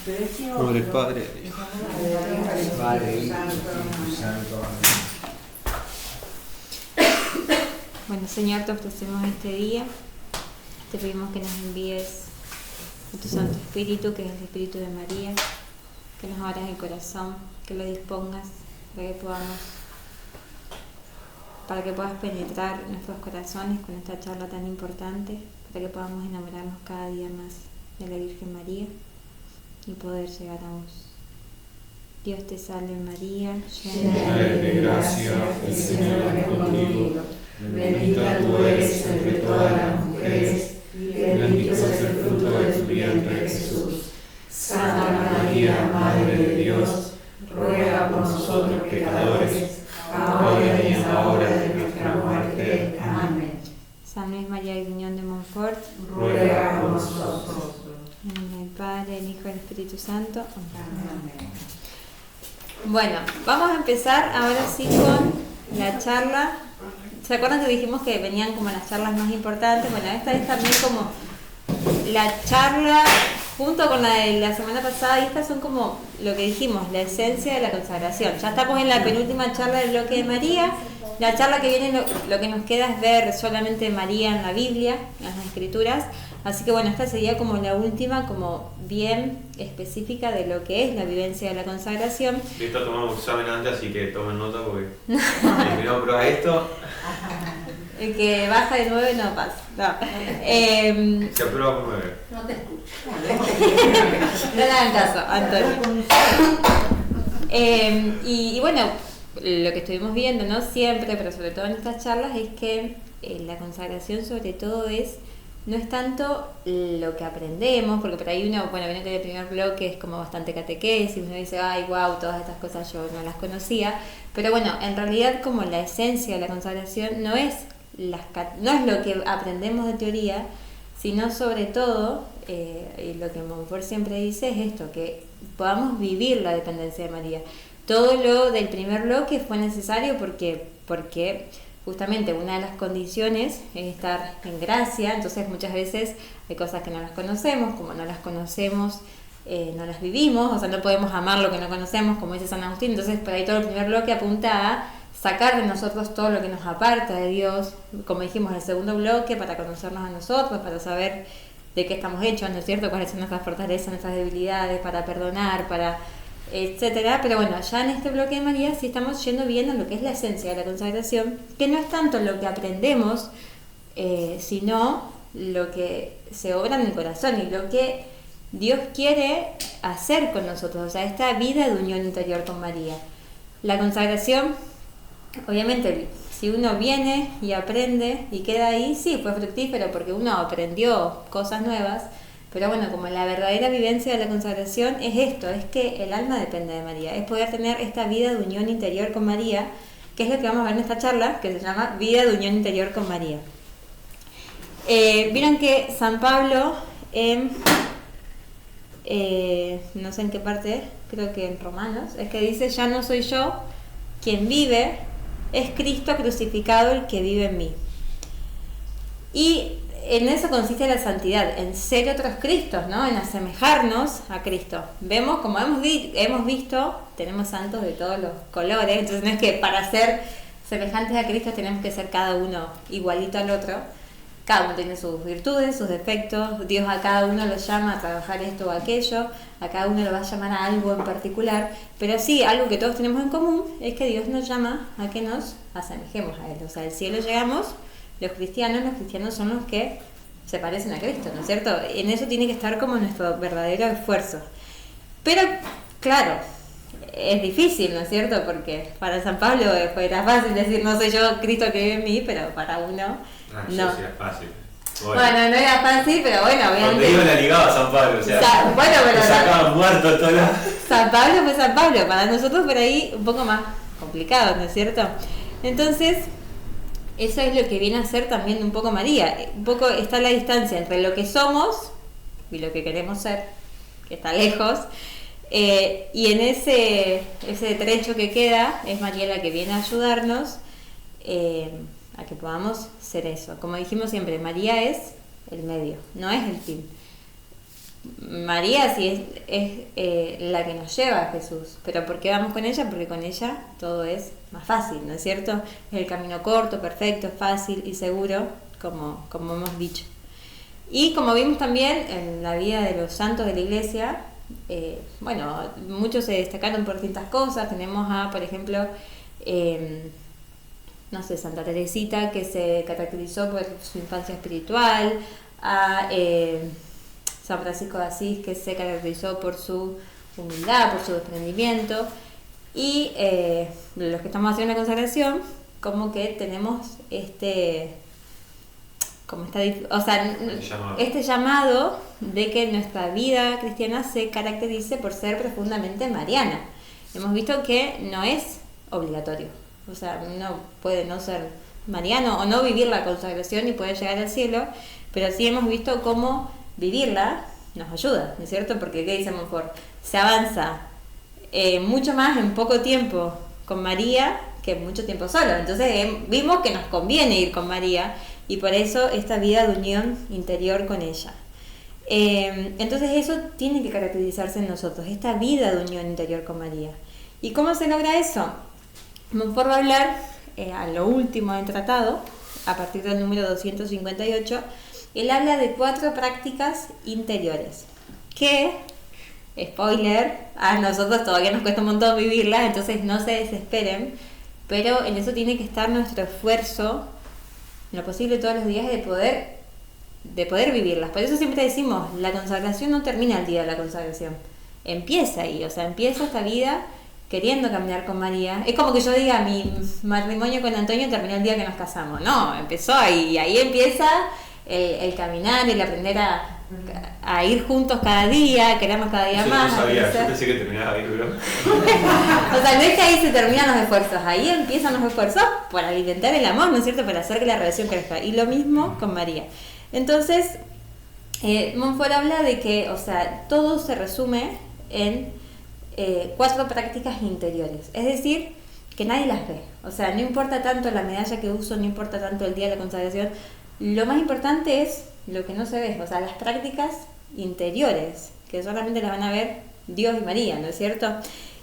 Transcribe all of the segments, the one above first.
Por el Padre, Padre, Hijo y Espíritu Santo. Amén. Bueno, Señor, te ofrecemos este día. Te pedimos que nos envíes a tu Santo Espíritu, que es el Espíritu de María, que nos abras el corazón, que lo dispongas para que puedas penetrar nuestros corazones con esta charla tan importante, para que podamos enamorarnos cada día más de la Virgen María y poder llegar a vos. Dios te salve María, llena eres de gracia, el Señor es contigo. Bendita tú eres entre todas las mujeres, y bendito es el fruto de tu vientre, Jesús. Santa María, Madre de Dios, ruega por nosotros pecadores, ahora y en la hora de nuestra muerte. Amén. San Luis María Griñón de Montfort, ruega por nosotros. En el nombre del Padre, el Hijo y el Espíritu Santo. Amén. Bueno, vamos a empezar ahora sí con la charla. ¿Se acuerdan que dijimos que venían como las charlas más importantes? Bueno, esta es también como la charla junto con la de la semana pasada, y estas son como lo que dijimos, la esencia de la consagración. Ya estamos en la penúltima charla del bloque de María. La charla que viene lo que nos queda es ver solamente María en la Biblia, en las Escrituras. Así que bueno, esta sería como la última, como bien específica de lo que es la vivencia de la consagración. Listo, tomamos examen antes, así que tomen nota porque el que no prueba esto El que baja de 9 no pasa. No. se aprueba con 9. No te escucho. No le hagan caso, Antonio. Y bueno, lo que estuvimos viendo, no siempre, pero sobre todo en estas charlas, es que la consagración sobre todo no es tanto lo que aprendemos, porque por ahí uno, bueno, viene que el primer bloque es como bastante catequesis, uno dice, ay, wow, todas estas cosas yo no las conocía, pero bueno, en realidad como la esencia de la consagración no es lo que aprendemos de teoría, sino sobre todo, y lo que Montfort siempre dice es esto, que podamos vivir la dependencia de María. Todo lo del primer bloque fue necesario porque justamente una de las condiciones es estar en gracia, entonces muchas veces hay cosas que no las conocemos, como no las conocemos, no las vivimos, o sea, no podemos amar lo que no conocemos, como dice San Agustín, entonces por ahí todo el primer bloque apunta a sacar de nosotros todo lo que nos aparta de Dios, como dijimos, el segundo bloque para conocernos a nosotros, para saber de qué estamos hechos, ¿no es cierto?, cuáles son nuestras fortalezas, nuestras debilidades, para perdonar, para etcétera. Pero bueno, ya en este bloque de María sí estamos yendo bien a lo que es la esencia de la consagración, que no es tanto lo que aprendemos, sino lo que se obra en el corazón y lo que Dios quiere hacer con nosotros, o sea, esta vida de unión interior con María. La consagración, obviamente, si uno viene y aprende y queda ahí, sí, fue fructífero porque uno aprendió cosas nuevas. Pero bueno, como la verdadera vivencia de la consagración es esto, es que el alma depende de María, es poder tener esta vida de unión interior con María, que es lo que vamos a ver en esta charla, que se llama Vida de Unión Interior con María. Vieron que San Pablo, no sé en qué parte, creo que en Romanos, es que dice, ya no soy yo quien vive, es Cristo crucificado el que vive en mí. Y en eso consiste la santidad, en ser otros Cristos, ¿no? En asemejarnos a Cristo. Vemos, como hemos visto, tenemos santos de todos los colores, entonces no es que para ser semejantes a Cristo tenemos que ser cada uno igualito al otro. Cada uno tiene sus virtudes, sus defectos, Dios a cada uno lo llama a trabajar esto o aquello, a cada uno lo va a llamar a algo en particular, pero sí, algo que todos tenemos en común es que Dios nos llama a que nos asemejemos a Él. O sea, al cielo llegamos. Los cristianos son los que se parecen a Cristo, ¿no es cierto? En eso tiene que estar como nuestro verdadero esfuerzo. Pero, claro, es difícil, ¿no es cierto? Porque para San Pablo era fácil decir, no soy yo Cristo que vive en mí, pero para uno, no. Sí, es fácil. Bueno, no era fácil, pero bueno, obviamente. Cuando iba la ligaba San Pablo, o sea, bueno, pero se sacaban muertos todos lados. San Pablo fue San Pablo, para nosotros por ahí un poco más complicado, ¿no es cierto? Entonces, eso es lo que viene a ser también un poco María. Un poco está la distancia entre lo que somos y lo que queremos ser, que está lejos. Y en ese trecho que queda, es María la que viene a ayudarnos a que podamos ser eso. Como dijimos siempre, María es el medio, no es el fin. María sí es la que nos lleva a Jesús. ¿Pero por qué vamos con ella? Porque con ella todo es más fácil, ¿no es cierto? Es el camino corto, perfecto, fácil y seguro, como hemos dicho. Y como vimos también en la vida de los santos de la Iglesia, bueno, muchos se destacaron por distintas cosas. Tenemos a, por ejemplo, no sé, Santa Teresita, que se caracterizó por su infancia espiritual, a San Francisco de Asís, que se caracterizó por su humildad, por su desprendimiento, y los que estamos haciendo la consagración, como que tenemos este llamado de que nuestra vida cristiana se caracterice por ser profundamente mariana. Hemos visto que no es obligatorio, o sea, uno puede no ser mariano o no vivir la consagración y poder llegar al cielo, pero sí hemos visto cómo vivirla nos ayuda, ¿no es cierto? Porque ¿qué dice Montfort? Se avanza mucho más en poco tiempo con María que mucho tiempo solo. Entonces vimos que nos conviene ir con María, y por eso esta vida de unión interior con ella. Entonces eso tiene que caracterizarse en nosotros, esta vida de unión interior con María. ¿Y cómo se logra eso? Montfort va a hablar a lo último del tratado, a partir del número 258, él habla de 4 prácticas interiores, que, spoiler, a nosotros todavía nos cuesta un montón vivirlas, entonces no se desesperen, pero en eso tiene que estar nuestro esfuerzo, en lo posible todos los días, de poder vivirlas. Por eso siempre decimos, la consagración no termina el día de la consagración, empieza ahí, o sea, empieza esta vida queriendo caminar con María. Es como que yo diga, mi matrimonio con Antonio terminó el día que nos casamos. No, empezó ahí, y ahí empieza el caminar, el aprender a ir juntos cada día, queremos cada día más. Yo sabía, yo pensé que terminaba ahí, pero... O sea, no es que ahí se terminan los esfuerzos, ahí empiezan los esfuerzos para alimentar el amor, ¿no es cierto? Para hacer que la relación crezca. Y lo mismo con María. Entonces, Montfort habla de que, o sea, todo se resume en 4 prácticas interiores. Es decir, que nadie las ve. O sea, no importa tanto la medalla que uso, no importa tanto el día de la consagración. Lo más importante es lo que no se ve, o sea, las prácticas interiores, que solamente las van a ver Dios y María, ¿no es cierto?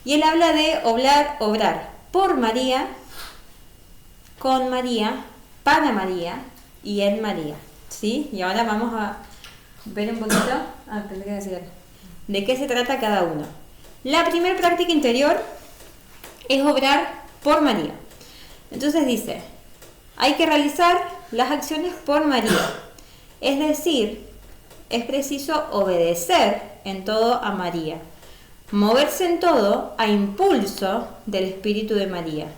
Y él habla de obrar por María, con María, para María y en María, ¿sí? Y ahora vamos a ver un poquito, de qué se trata cada uno. La primera práctica interior es obrar por María. Entonces dice, hay que realizar las acciones por María. Es decir, es preciso obedecer en todo a María, moverse en todo a impulso del Espíritu de María,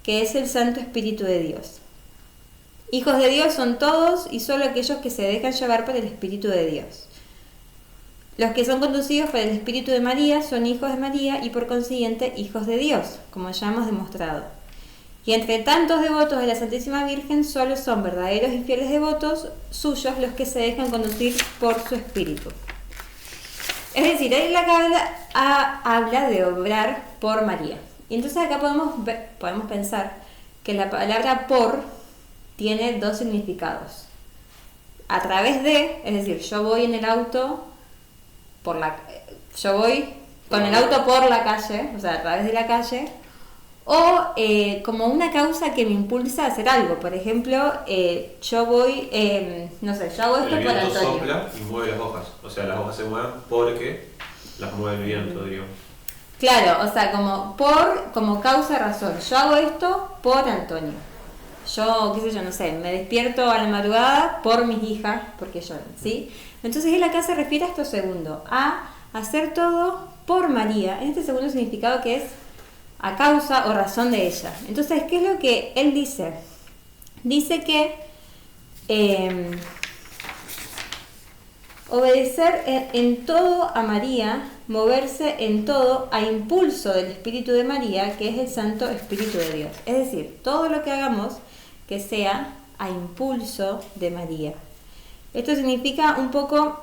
que es el Santo Espíritu de Dios. Hijos de Dios son todos y solo aquellos que se dejan llevar por el Espíritu de Dios. Los que son conducidos por el Espíritu de María son hijos de María y por consiguiente hijos de Dios, como ya hemos demostrado. Y entre tantos devotos de la Santísima Virgen, solo son verdaderos y fieles devotos suyos los que se dejan conducir por su espíritu. Es decir, ahí la habla de obrar por María. Y entonces acá podemos pensar que la palabra por tiene 2 significados. A través de, es decir, yo voy en el auto yo voy con el auto por la calle, o sea, a través de la calle, o como una causa que me impulsa a hacer algo. Por ejemplo, yo voy, no sé, yo hago esto por Antonio. El viento sopla y mueve las hojas. O sea, las hojas se mueven porque las mueve el viento, digamos. Claro, o sea, como causa-razón. Yo hago esto por Antonio. Yo, qué sé yo, no sé, me despierto a la madrugada por mis hijas, porque lloran, ¿sí? Entonces él acá se refiere a esto segundo, a hacer todo por María, en este segundo significado que es a causa o razón de ella. Entonces, ¿qué es lo que él dice? Dice que obedecer en todo a María, moverse en todo a impulso del Espíritu de María, que es el Santo Espíritu de Dios. Es decir, todo lo que hagamos que sea a impulso de María. Esto significa un poco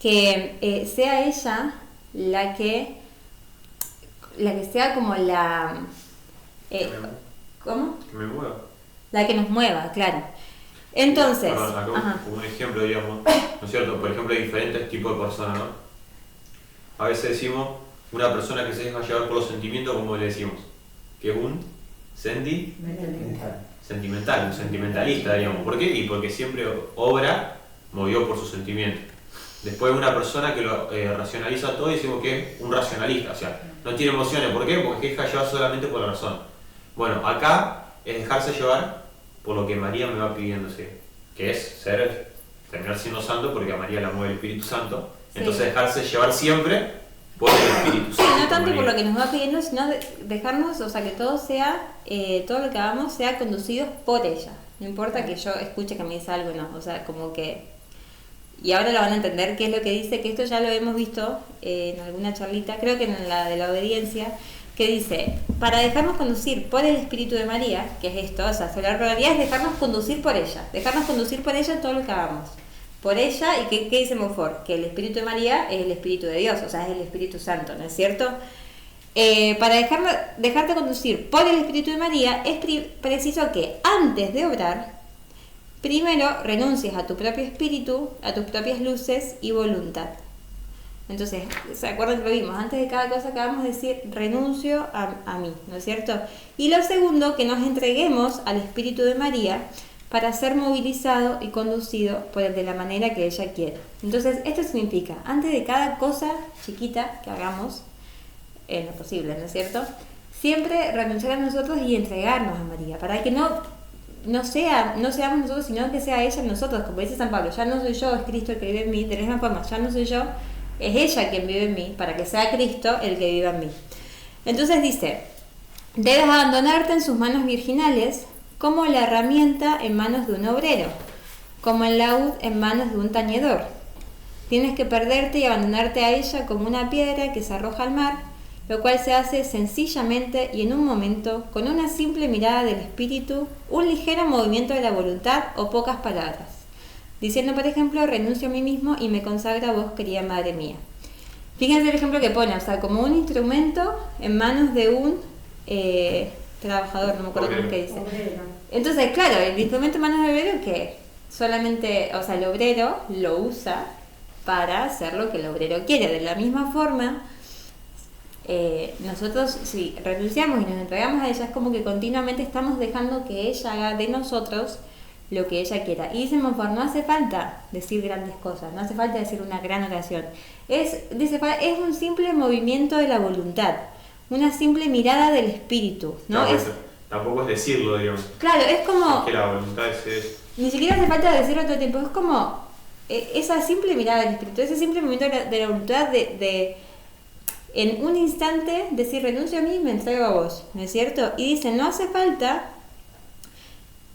que sea ella la que sea como la... ¿Cómo? Que me mueva. La que nos mueva, claro. Entonces, Perdón, acá ajá. como un ejemplo, digamos, ¿no es cierto? Por ejemplo, hay diferentes tipos de personas, ¿no? A veces decimos una persona que se deja llevar por los sentimientos, como le decimos, que es un sentimental, un sentimentalista, digamos. ¿Por qué? Y porque siempre obra movido por sus sentimientos. Después una persona que lo racionaliza todo y decimos que es un racionalista, o sea, no tiene emociones. ¿Por qué? Porque se deja llevar solamente por la razón. Bueno, acá es dejarse llevar por lo que María me va pidiendo, ¿sí? Que es terminar siendo santo, porque a María la mueve el Espíritu Santo. Sí. Entonces dejarse llevar siempre por el Espíritu Sí, Santo. no tanto María. por lo que nos va pidiendo, sino dejarnos, o sea, que todo sea, todo lo que hagamos sea conducido por ella. No importa que yo escuche que me dice algo o no, o sea, como que... Y ahora lo van a entender qué es lo que dice, que esto ya lo hemos visto en alguna charlita, creo que en la de la obediencia, que dice, para dejarnos conducir por el Espíritu de María, que es esto, o sea, la realidad es dejarnos conducir por ella en todo lo que hagamos. Por ella, ¿y qué dice Monfort? Que el Espíritu de María es el Espíritu de Dios, o sea, es el Espíritu Santo, ¿no es cierto? Para dejarte conducir por el Espíritu de María, es preciso que antes de obrar, primero renuncies a tu propio espíritu, a tus propias luces y voluntad. Entonces, ¿se acuerdan que lo vimos? Antes de cada cosa que vamos a decir, renuncio a mí, ¿no es cierto? Y lo segundo, que nos entreguemos al Espíritu de María para ser movilizado y conducido de la manera que ella quiera. Entonces, esto significa, antes de cada cosa chiquita que hagamos, en lo posible, ¿no es cierto? Siempre renunciar a nosotros y entregarnos a María, para que no seamos nosotros, sino que sea ella en nosotros, como dice San Pablo, ya no soy yo, es Cristo el que vive en mí, de la misma forma, ya no soy yo, es ella quien vive en mí, para que sea Cristo el que viva en mí. Entonces dice, debes abandonarte en sus manos virginales, como la herramienta en manos de un obrero, como el laúd en manos de un tañedor. Tienes que perderte y abandonarte a ella como una piedra que se arroja al mar, lo cual se hace sencillamente y en un momento, con una simple mirada del espíritu, un ligero movimiento de la voluntad o pocas palabras, diciendo, por ejemplo, renuncio a mí mismo y me consagro a vos, querida Madre mía. Fíjense el ejemplo que pone, o sea, como un instrumento en manos de un trabajador, no me acuerdo cómo es que dice. Entonces, claro, el instrumento en manos del obrero que solamente, o sea, el obrero lo usa para hacer lo que el obrero quiere. De la misma forma, nosotros si renunciamos y nos entregamos a ella, es como que continuamente estamos dejando que ella haga de nosotros lo que ella quiera. Y dice Monfort, no hace falta decir grandes cosas, no hace falta decir una gran oración. Es un simple movimiento de la voluntad, una simple mirada del espíritu, ¿no? Claro, tampoco es decirlo, digamos. Claro, es como... Es que la voluntad es... Ni siquiera hace falta decirlo todo el tiempo, es como esa simple mirada del espíritu, ese simple movimiento de la voluntad de en un instante decir renuncio a mí y me entrego a vos, ¿no es cierto? Y dice, no hace falta,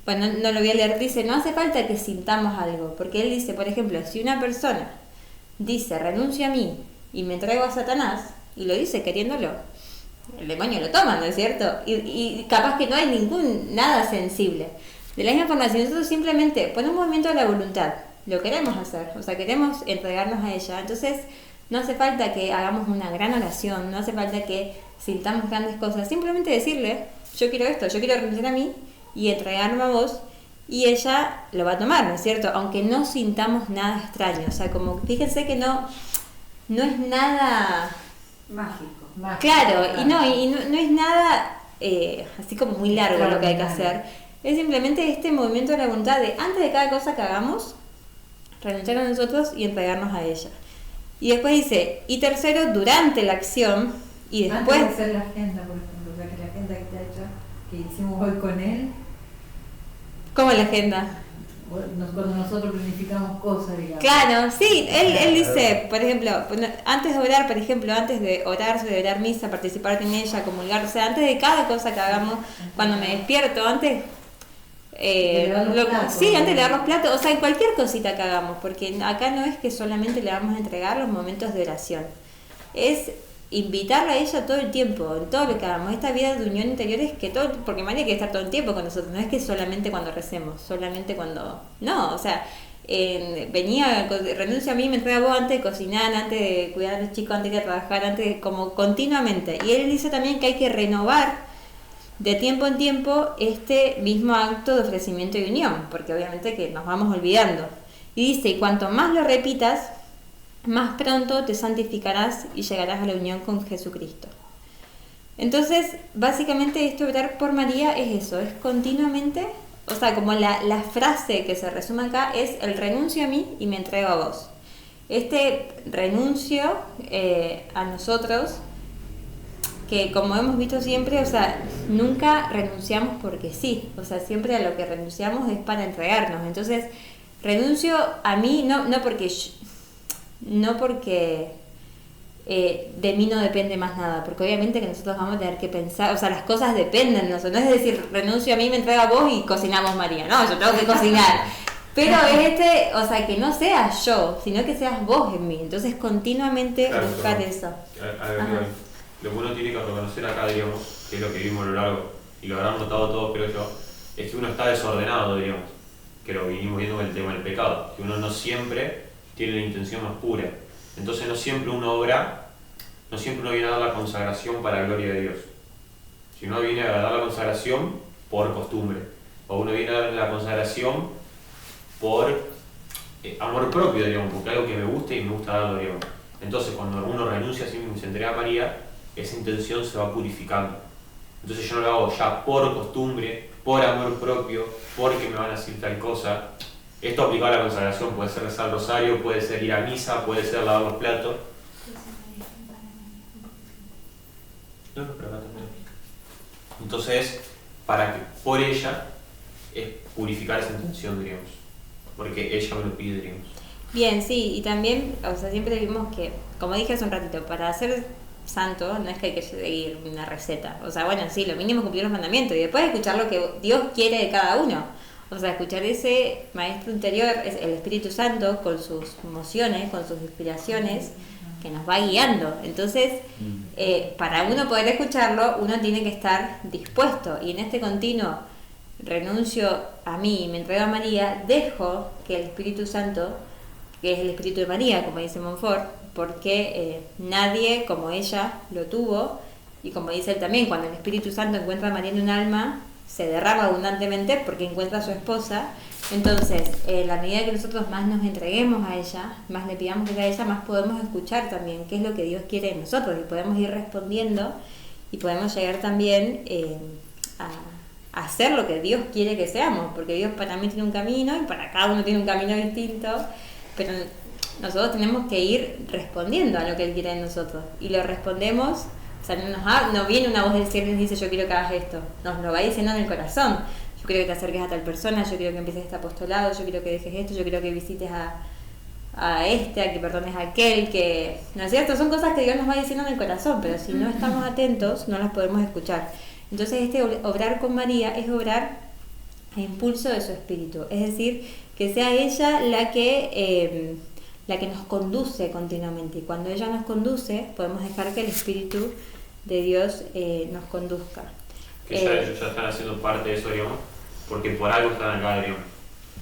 bueno, no lo voy a leer, dice, no hace falta que sintamos algo, porque él dice, por ejemplo, si una persona dice renuncio a mí y me entrego a Satanás, y lo dice queriéndolo, el demonio lo toma, ¿no es cierto? Y capaz que no hay nada sensible. De la misma forma, si nosotros simplemente por un movimiento de la voluntad lo queremos hacer, o sea, queremos entregarnos a ella, entonces no hace falta que hagamos una gran oración, no hace falta que sintamos grandes cosas, simplemente decirle, yo quiero esto, yo quiero renunciar a mí y entregarme a vos, y ella lo va a tomar, ¿no es cierto? Aunque no sintamos nada extraño, o sea, como fíjense que no es nada Mágico. claro, y no es nada así como muy largo lo que hay que hacer. Es simplemente este movimiento de la voluntad de antes de cada cosa que hagamos, renunciar a nosotros y entregarnos a ella. Y después dice, y tercero, durante la acción, y después... Antes de hacer la agenda, por ejemplo, o sea, que la agenda que está hecha, que hicimos hoy con él, ¿Cómo la agenda? cuando nosotros planificamos cosas, digamos. Claro, sí, él dice, por ejemplo, antes de orar, por ejemplo, antes de orar, celebrar misa, participar en ella, comulgar, o sea, antes de cada cosa que hagamos, cuando me despierto, antes... antes de lavar los platos, o sea, en cualquier cosita que hagamos, porque acá no es que solamente le vamos a entregar los momentos de oración, es invitarla a ella todo el tiempo, en todo lo que hagamos. Esta vida de unión interior es que todo, porque María quiere estar todo el tiempo con nosotros, no es que solamente cuando recemos, solamente cuando, no, o sea, renuncio a mí, me entrega a vos antes de cocinar, antes de cuidar a los chicos, antes de ir a trabajar, como continuamente. Y él dice también que hay que renovar de tiempo en tiempo este mismo acto de ofrecimiento y unión, porque obviamente que nos vamos olvidando. Y dice, y cuanto más lo repitas, más pronto te santificarás y llegarás a la unión con Jesucristo. Entonces, básicamente esto de orar por María es eso, es continuamente, o sea, como la frase que se resume acá es el renuncio a mí y me entrego a vos. Este renuncio a nosotros, que como hemos visto siempre, o sea, nunca renunciamos porque sí, o sea, siempre a lo que renunciamos es para entregarnos. Entonces, renuncio a mí no porque de mí no depende más nada, porque obviamente que nosotros vamos a tener que pensar, o sea, las cosas dependen de nosotros, no es decir, renuncio a mí, me entrego a vos y cocinamos María, no, yo tengo que cocinar, pero es o sea, que no seas yo, sino que seas vos en mí, entonces continuamente buscar eso. Lo que uno tiene que reconocer acá, digamos, que es lo que vimos a lo largo, y lo habrán notado todos, creo yo, es que uno está desordenado, digamos, que lo vinimos viendo con el tema del pecado, que uno no siempre tiene la intención más pura. Entonces no siempre uno viene a dar la consagración para la gloria de Dios. Si uno viene a dar la consagración por costumbre, o uno viene a dar la consagración por amor propio, digamos, porque algo que me gusta y me gusta darlo, digamos. Entonces cuando uno renuncia a sí mismo y se entrega a María, esa intención se va purificando. Entonces yo no lo hago ya por costumbre, por amor propio, porque me van a decir tal cosa. Esto aplicado a la consagración puede ser rezar el rosario, puede ser ir a misa, puede ser lavar los platos. No, pero acá también. Entonces, por ella es purificar esa intención, diríamos, porque ella me lo pide, diríamos. Bien, sí, y también, o sea, siempre vimos que, como dije hace un ratito, para ser santo no es que hay que seguir una receta. O sea, bueno, sí, lo mínimo es cumplir los mandamientos y después escuchar lo que Dios quiere de cada uno. O sea, escuchar ese maestro interior, es el Espíritu Santo, con sus emociones, con sus inspiraciones, que nos va guiando. Entonces, para uno poder escucharlo, uno tiene que estar dispuesto. Y en este continuo renuncio a mí y me entrego a María, dejo que el Espíritu Santo, que es el Espíritu de María, como dice Montfort, porque nadie como ella lo tuvo, y como dice él también, cuando el Espíritu Santo encuentra a María en un alma, se derrama abundantemente porque encuentra a su esposa. Entonces, la medida que nosotros más nos entreguemos a ella, más le pidamos que sea a ella, más podemos escuchar también qué es lo que Dios quiere de nosotros y podemos ir respondiendo y podemos llegar también a hacer lo que Dios quiere que seamos, porque Dios para mí tiene un camino y para cada uno tiene un camino distinto, pero nosotros tenemos que ir respondiendo a lo que Él quiere de nosotros y lo respondemos. O sea, no viene una voz del cielo y nos dice yo quiero que hagas esto, nos lo va diciendo en el corazón. Yo quiero que te acerques a tal persona, yo quiero que empieces este apostolado, yo quiero que dejes esto, yo quiero que visites a que perdones a aquel, que... ¿No es cierto? Son cosas que Dios nos va diciendo en el corazón, pero si no estamos atentos no las podemos escuchar. Entonces este obrar con María es obrar a impulso de su espíritu, es decir, que sea ella la que nos conduce continuamente, y cuando ella nos conduce podemos dejar que el Espíritu de Dios nos conduzca. Que ya están haciendo parte de eso, digamos, porque por algo están acá, digamos.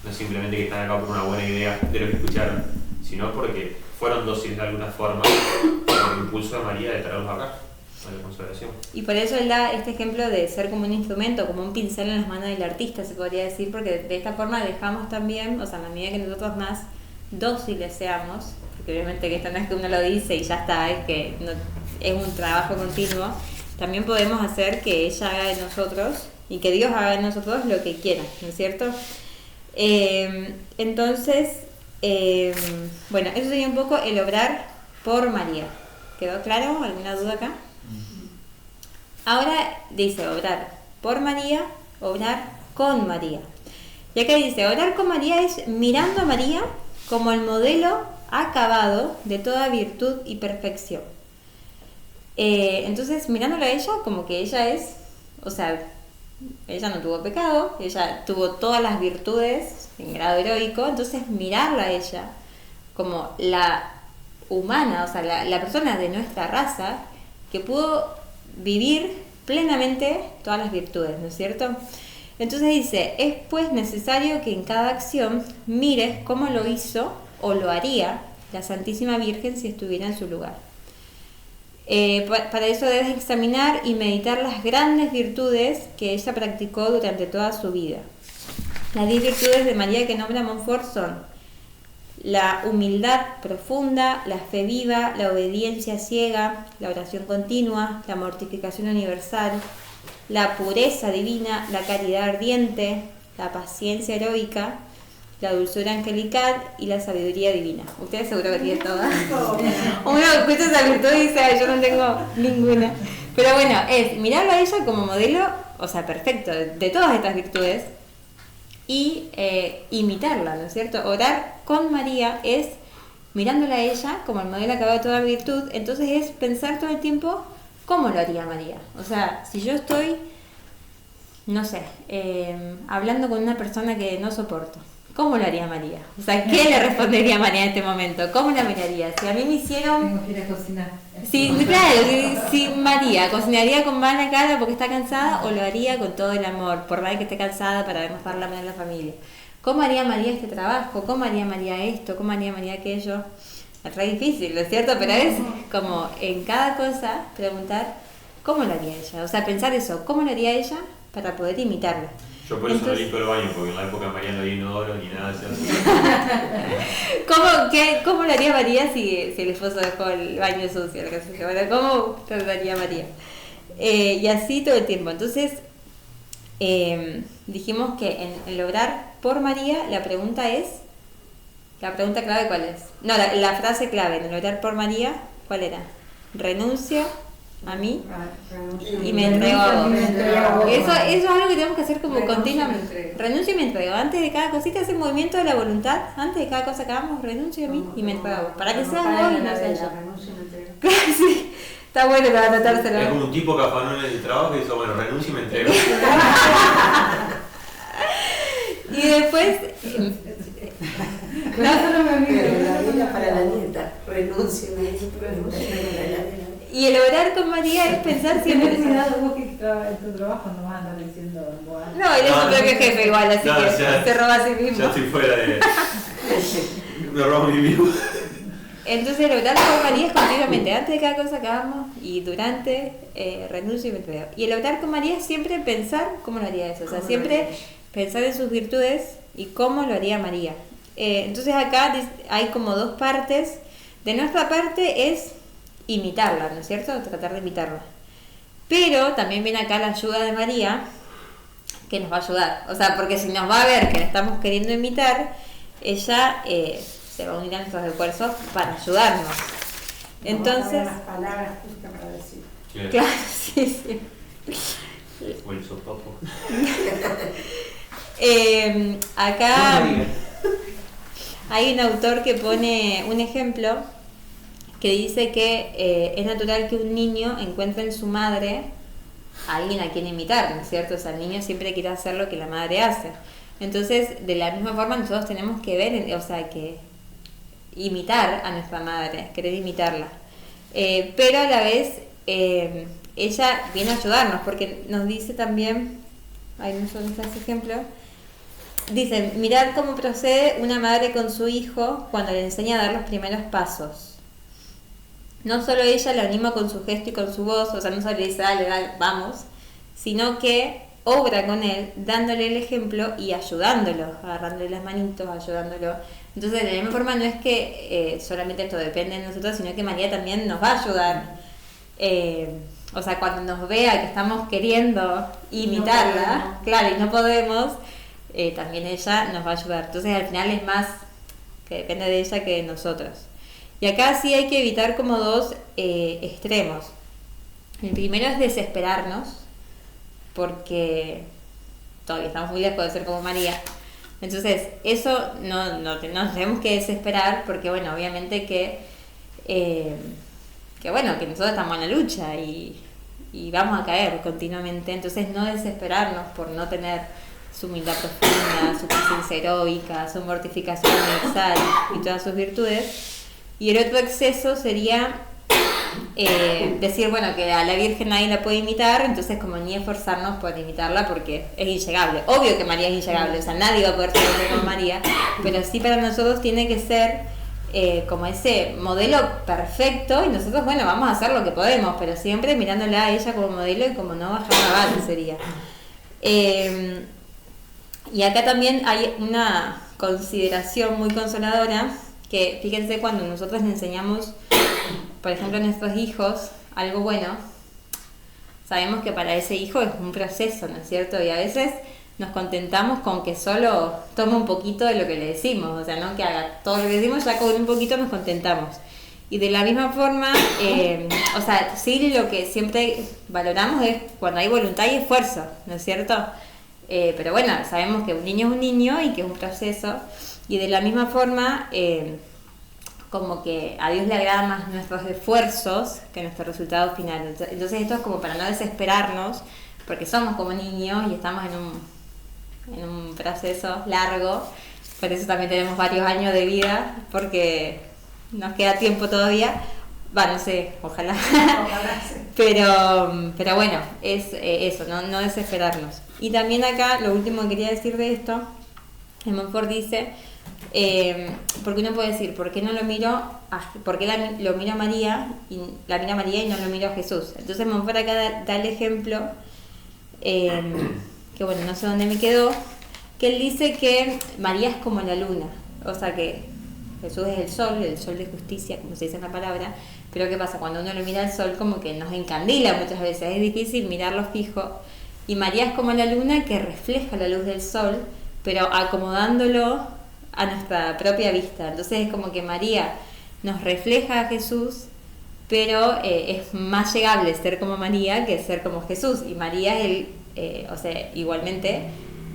No es simplemente que están acá por una buena idea de lo que escucharon, sino porque fueron dóciles de alguna forma por el impulso de María de traerlos acá, a la consagración. Y por eso él da este ejemplo de ser como un instrumento, como un pincel en las manos del artista, se podría decir, porque de esta forma dejamos también, o sea, a la medida que nosotros más dóciles seamos, porque obviamente que esto no es que uno lo dice y ya está, es que no, es un trabajo continuo, también podemos hacer que ella haga de nosotros y que Dios haga de nosotros lo que quiera, ¿no es cierto? Entonces, bueno, eso sería un poco el obrar por María. ¿Quedó claro? ¿Alguna duda acá? Ahora dice obrar por María, obrar con María. Y acá dice, orar con María es mirando a María como el modelo acabado de toda virtud y perfección. Entonces, mirándola a ella, como que ella es, o sea, ella no tuvo pecado, ella tuvo todas las virtudes en grado heroico, entonces mirarla a ella como la humana, o sea, la persona de nuestra raza que pudo vivir plenamente todas las virtudes, ¿no es cierto? Entonces dice, es pues necesario que en cada acción mires cómo lo hizo o lo haría la Santísima Virgen si estuviera en su lugar. Para eso debes examinar y meditar las grandes virtudes que ella practicó durante toda su vida. Las 10 virtudes de María que nombra Montfort son la humildad profunda, la fe viva, la obediencia ciega, la oración continua, la mortificación universal, la pureza divina, la caridad ardiente, la paciencia heroica, la dulzura angelical y la sabiduría divina. Ustedes seguro que tienen todas. Uno escucha esa virtud y dice, yo no tengo ninguna. Pero bueno, es mirarla a ella como modelo, o sea, perfecto, de todas estas virtudes, y imitarla, ¿no es cierto? Orar con María es mirándola a ella como el modelo acabado de toda virtud. Entonces es pensar todo el tiempo cómo lo haría María. O sea, si yo estoy, no sé, hablando con una persona que no soporto, ¿cómo lo haría María? O sea, ¿qué le respondería María en este momento? ¿Cómo la miraría? Si a mí me hicieron... Tengo que ir a cocinar. Sí, claro, si María cocinaría con mala cara porque está cansada, o lo haría con todo el amor, por más que esté cansada, para demostrar la amor a la familia. ¿Cómo haría María este trabajo? ¿Cómo haría María esto? ¿Cómo haría María aquello? Es re difícil, ¿no es cierto? Pero es como en cada cosa preguntar ¿cómo lo haría ella? O sea, pensar eso, ¿cómo lo haría ella? Para poder imitarla. Yo por eso no limpio el baño, porque en la época de María no había inodoro ni nada de eso. ¿Cómo lo haría María si el esposo dejó el baño sucio? Bueno, ¿cómo lo haría María? Y así todo el tiempo. Entonces, dijimos que en el orar por María, la pregunta clave, ¿cuál es? No, la frase clave en el orar por María, ¿cuál era? Renuncio a mí y me entrego a vos. Eso es algo que tenemos que hacer como continuamente. Renuncio y me entrego. Antes de cada cosita, ese movimiento de la voluntad, antes de cada cosa que hagamos, renuncio a mí y me entrego a vos. Para que sea vos y no sea yo. Sí, está bueno para tratárselo. Es como un tipo que afanó en el trabajo y dice, bueno, renuncio y me entrego. Y después... No, eso no me olvido. La vida para la nieta, renuncio a la Y el orar con María es pensar siempre... Ten cuidado, vos que en tu trabajo no vas a andar diciendo boas. No, él es su propio jefe igual, así No, que ya- se roba a sí mismo. Ya estoy fuera de... Me robo a mí mismo. Entonces el orar con María es continuamente, antes de cada cosa que hagamos y durante, renuncio y me entrego. Y el orar con María es siempre pensar cómo lo haría eso, o sea, siempre pensar en sus virtudes y cómo lo haría María. Entonces acá hay como dos partes. De nuestra parte es imitarla, ¿no es cierto? Tratar de imitarla. Pero también viene acá la ayuda de María, que nos va a ayudar. O sea, porque si nos va a ver que la estamos queriendo imitar, ella se va a unir a nuestros esfuerzos para ayudarnos. Entonces... las palabras justas para decir. Claro, sí. O el sopapo. Acá hay un autor que pone un ejemplo que dice que es natural que un niño encuentre en su madre a alguien a quien imitar, ¿no es cierto? O sea, el niño siempre quiere hacer lo que la madre hace. Entonces, de la misma forma nosotros tenemos que ver, o sea, que imitar a nuestra madre, querer imitarla. Pero a la vez ella viene a ayudarnos porque nos dice también, ahí nos da ese ejemplo, dice, mirad cómo procede una madre con su hijo cuando le enseña a dar los primeros pasos. No solo ella le anima con su gesto y con su voz, o sea, no solo le dice, dale, vamos, sino que obra con él, dándole el ejemplo y ayudándolo, agarrándole las manitos, ayudándolo. Entonces, de la misma forma, no es que solamente esto depende de nosotros, sino que María también nos va a ayudar. O sea, cuando nos vea que estamos queriendo imitarla, claro, y no podemos, también ella nos va a ayudar. Entonces, al final es más que depende de ella que de nosotros. Y acá sí hay que evitar como dos extremos. El primero es desesperarnos, porque todavía estamos muy lejos de ser como María. Entonces, eso no tenemos que desesperar, porque bueno, obviamente que bueno, que nosotros estamos en la lucha y vamos a caer continuamente. Entonces, no desesperarnos por no tener su humildad profunda, su paciencia heroica, su mortificación universal y todas sus virtudes. Y el otro exceso sería decir, bueno, que a la Virgen nadie la puede imitar, entonces como ni esforzarnos por imitarla porque es inllegable. Obvio que María es inllegable, o sea, nadie va a poder ser como María, pero sí para nosotros tiene que ser como ese modelo perfecto y nosotros, bueno, vamos a hacer lo que podemos, pero siempre mirándola a ella como modelo y como no bajar la base sería. Y acá también hay una consideración muy consoladora, que fíjense, cuando nosotros le enseñamos, por ejemplo, a nuestros hijos algo bueno, sabemos que para ese hijo es un proceso, ¿no es cierto? Y a veces nos contentamos con que solo tome un poquito de lo que le decimos, o sea, no que haga todo lo que decimos, ya con un poquito nos contentamos. Y de la misma forma, o sea, sí, lo que siempre valoramos es cuando hay voluntad y esfuerzo, ¿no es cierto? Pero bueno, sabemos que un niño es un niño y que es un proceso, y de la misma forma, como que a Dios le agradan más nuestros esfuerzos que nuestro resultado final. Entonces esto es como para no desesperarnos, porque somos como niños y estamos en un proceso largo, por eso también tenemos varios años de vida, porque nos queda tiempo todavía, no sé, ojalá, pero bueno, es eso, no desesperarnos. Y también acá, lo último que quería decir de esto, Montfort dice, porque uno puede decir, ¿por qué no lo miro por qué lo miro a María y la mira a María y no lo miro a Jesús? Entonces Montfort acá da el ejemplo, que bueno, no sé dónde me quedó, que él dice que María es como la luna, o sea que Jesús es el sol de justicia, como se dice en la palabra, pero ¿qué pasa? Cuando uno lo mira al sol, como que nos encandila muchas veces, es difícil mirarlo fijo, y María es como la luna que refleja la luz del sol, pero acomodándolo a nuestra propia vista. Entonces es como que María nos refleja a Jesús, pero es más llegable ser como María que ser como Jesús, y María o sea, igualmente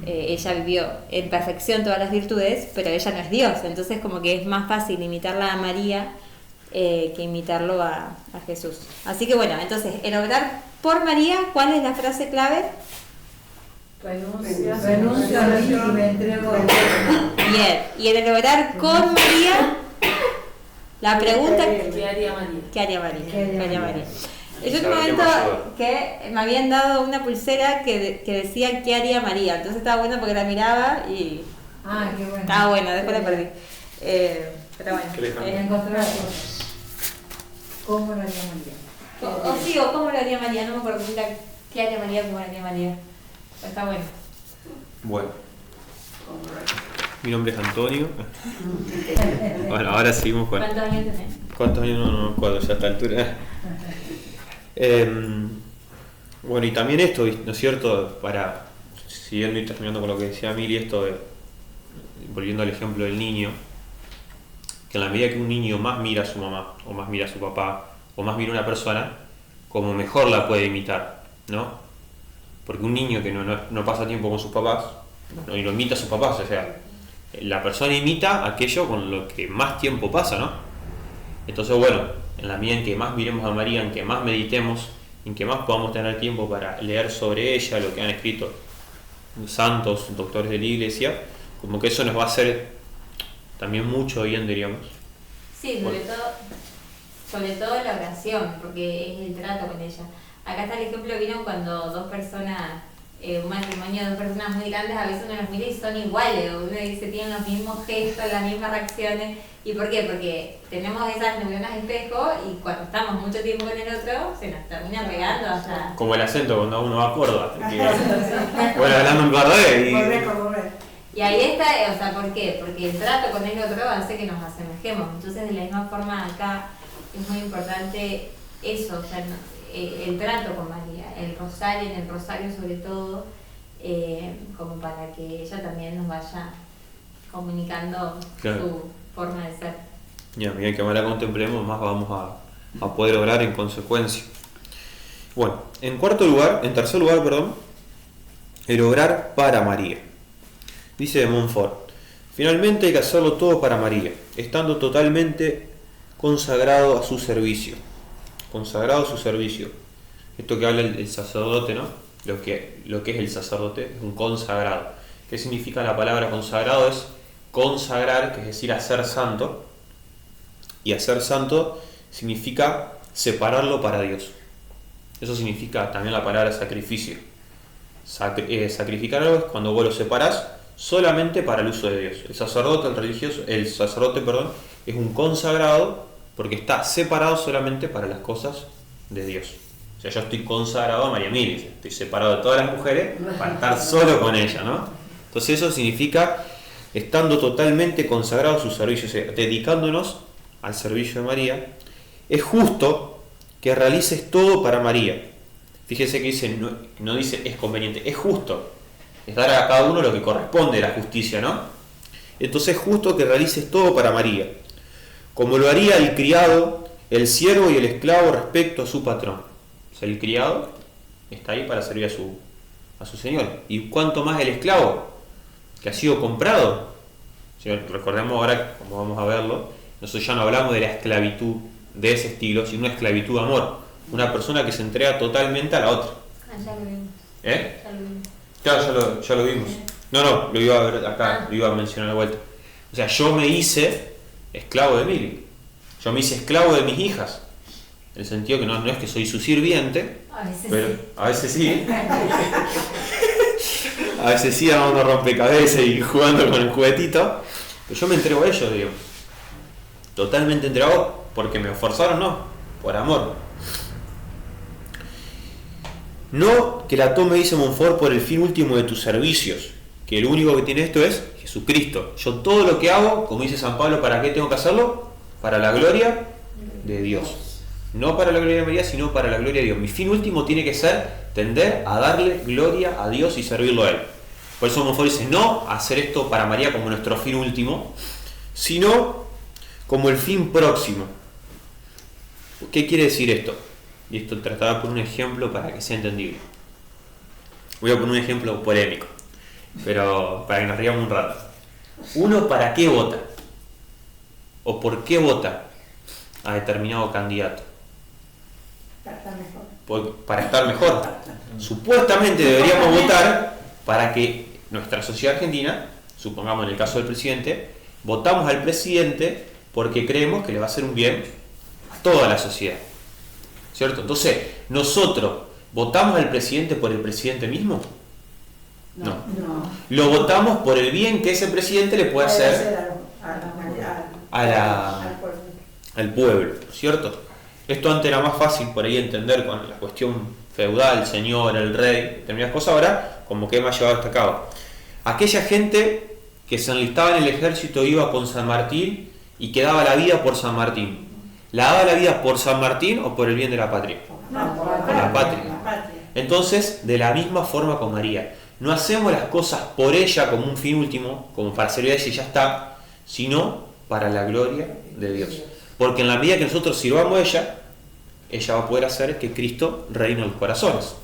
ella vivió en perfección todas las virtudes, pero ella no es Dios, entonces como que es más fácil imitarla a María que imitarlo a Jesús. Así que bueno, entonces el obrar por María, ¿cuál es la frase clave? Renuncio a mí y me entrego a Dios. Bien, y en el obrar con María, la pregunta, ¿Qué haría María? ¿qué haría María? ¿Qué haría María? Yo en un Saber qué momento pasó. que me habían dado una pulsera que decía ¿qué haría María? Entonces estaba bueno porque la miraba y Ah, qué bueno. estaba bueno, después la perdí. Pero bueno. ¿Qué le cambió? Encontrar cosas. ¿Cómo lo haría María? O sí, o cómo lo haría María, no me acuerdo si era ¿qué haría María? ¿Cómo lo haría María? Pero está bueno. Bueno, mi nombre es Antonio. Bueno, ahora seguimos con... ¿Cuántos años tenés? ¿Cuántos años? No me acuerdo ya a esta altura. Bueno, y también esto, ¿no es cierto? Para, siguiendo y terminando con lo que decía Mili, esto de, volviendo al ejemplo del niño, que en la medida que un niño más mira a su mamá, o más mira a su papá, o más mira a una persona, como mejor la puede imitar, ¿no? Porque un niño que no pasa tiempo con sus papás, y lo imita a sus papás, o sea, la persona imita aquello con lo que más tiempo pasa, ¿no? Entonces, bueno, en la medida en que más miremos a María, en que más meditemos, en que más podamos tener tiempo para leer sobre ella, lo que han escrito santos, doctores de la iglesia, como que eso nos va a hacer también mucho bien, diríamos. Sí, sobre todo la oración, porque es el trato con ella. Acá está el ejemplo, vieron cuando dos personas, un matrimonio de dos personas muy grandes, a veces uno los mira y son iguales, uno dice tienen los mismos gestos, las mismas reacciones. ¿Y por qué? Porque tenemos esas neuronas espejo y cuando estamos mucho tiempo con el otro se nos termina pegando hasta... Como el acento cuando uno va a Córdoba, que, bueno, hablando en cordobés Y ahí está, o sea, ¿por qué? Porque el trato con el otro hace que nos asemejemos. Entonces, de la misma forma, acá es muy importante eso, o sea, el trato con María, el rosario, en el rosario sobre todo, como para que ella también nos vaya comunicando Claro. su forma de ser. y a medida que más la contemplemos, más vamos a poder orar en consecuencia. Bueno, en tercer lugar, el orar para María. Dice Montfort, finalmente hay que hacerlo todo para María, estando totalmente consagrado a su servicio. Consagrado a su servicio. Esto que habla el sacerdote, ¿no? Lo que es el sacerdote es un consagrado. ¿Qué significa la palabra consagrado? Es consagrar, que es decir, hacer santo. Y hacer santo significa separarlo para Dios. Eso significa también la palabra sacrificio. Sacrificar algo es cuando vos lo separás solamente para el uso de Dios. El sacerdote es un consagrado porque está separado solamente para las cosas de Dios. O sea, yo estoy consagrado a María Emilia, estoy separado de todas las mujeres para estar solo con ella, ¿no? Entonces eso significa estando totalmente consagrado a su servicio, o sea, dedicándonos al servicio de María. Es justo que realices todo para María. Fíjese que dice, no dice es conveniente, es justo. Es dar a cada uno lo que corresponde a la justicia, ¿no? Entonces es justo que realices todo para María, como lo haría el criado, el siervo y el esclavo respecto a su patrón. O sea, el criado está ahí para servir a su señor. ¿Y cuánto más el esclavo, que ha sido comprado? Si recordemos ahora, como vamos a verlo, nosotros ya no hablamos de la esclavitud de ese estilo, sino una esclavitud de amor. Una persona que se entrega totalmente a la otra. Ya lo vimos. ¿Eh? Ya lo vimos. Claro, ya lo vimos. No, lo iba a ver acá, lo iba a mencionar de vuelta. O sea, yo me hice esclavo de Emily. Yo me hice esclavo de mis hijas. En el sentido que no es que soy su sirviente, A veces pero sí. a veces sí. A veces sí armando rompecabezas y jugando con el juguetito. Pero yo me entrego a ellos, digamos. Totalmente entregado porque me forzaron, no, por amor. No que la tome, dice Montfort, por el fin último de tus servicios, que el único que tiene esto es Jesucristo. Yo todo lo que hago, como dice San Pablo, ¿para qué tengo que hacerlo? Para la gloria de Dios. No para la gloria de María, sino para la gloria de Dios. Mi fin último tiene que ser tender a darle gloria a Dios y servirlo a Él. Por eso Montfort dice, no hacer esto para María como nuestro fin último, sino como el fin próximo. ¿Qué quiere decir esto? Y esto trataba por un ejemplo para que sea entendible. Voy a poner un ejemplo polémico, pero para que nos riamos un rato. Uno, ¿para qué vota? ¿O por qué vota a determinado candidato? Para estar mejor. Para estar mejor. Supuestamente deberíamos votar para que nuestra sociedad argentina, supongamos en el caso del presidente, votamos al presidente porque creemos que le va a hacer un bien a toda la sociedad. ¿Cierto? Entonces, ¿nosotros votamos al presidente por el presidente mismo? No. Lo votamos por el bien que ese presidente le puede hacer al pueblo, ¿cierto? Esto antes era más fácil por ahí entender con la cuestión feudal, el señor, el rey, determinadas cosas. Ahora, como que más llevado hasta a cabo. Aquella gente que se enlistaba en el ejército iba con San Martín y que daba la vida por San Martín. ¿La daba la vida por San Martín o por el bien de la patria? No, por la patria. Entonces, de la misma forma con María. No hacemos las cosas por ella como un fin último, como para servir a ella y ya está, sino para la gloria de Dios. Porque en la medida que nosotros sirvamos a ella va a poder hacer que Cristo reine en los corazones.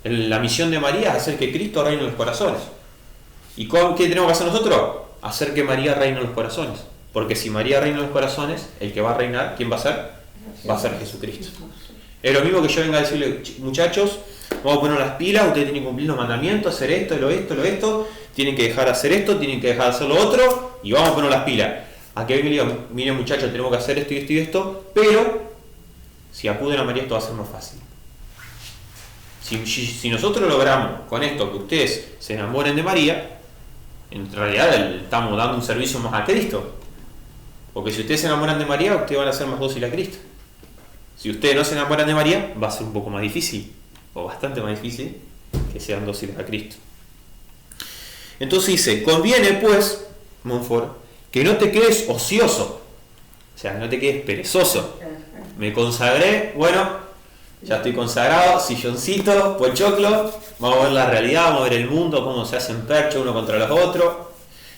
La misión de María es hacer que Cristo reine en los corazones. ¿Y qué tenemos que hacer nosotros? Hacer que María reine en los corazones. Porque si María reina en los corazones, el que va a reinar, ¿quién va a ser? Va a ser Jesucristo. Es lo mismo que yo venga a decirle, muchachos, vamos a poner las pilas, ustedes tienen que cumplir los mandamientos, hacer esto, lo esto, tienen que dejar de hacer esto, tienen que dejar de hacer lo otro, y vamos a poner las pilas. A que venga y diga, miren muchachos, tenemos que hacer esto y esto y esto, pero si acuden a María esto va a ser más fácil. Si nosotros logramos con esto que ustedes se enamoren de María, en realidad estamos dando un servicio más a Cristo. Porque si ustedes se enamoran de María, ustedes van a ser más dóciles a Cristo. Si ustedes no se enamoran de María, va a ser un poco más difícil, o bastante más difícil, que sean dóciles a Cristo. Entonces dice, conviene pues, Montfort, que no te quedes ocioso, o sea, no te quedes perezoso. Me consagré, bueno, ya estoy consagrado, silloncito, pochoclo, vamos a ver la realidad, vamos a ver el mundo, cómo se hacen percho uno contra los otros.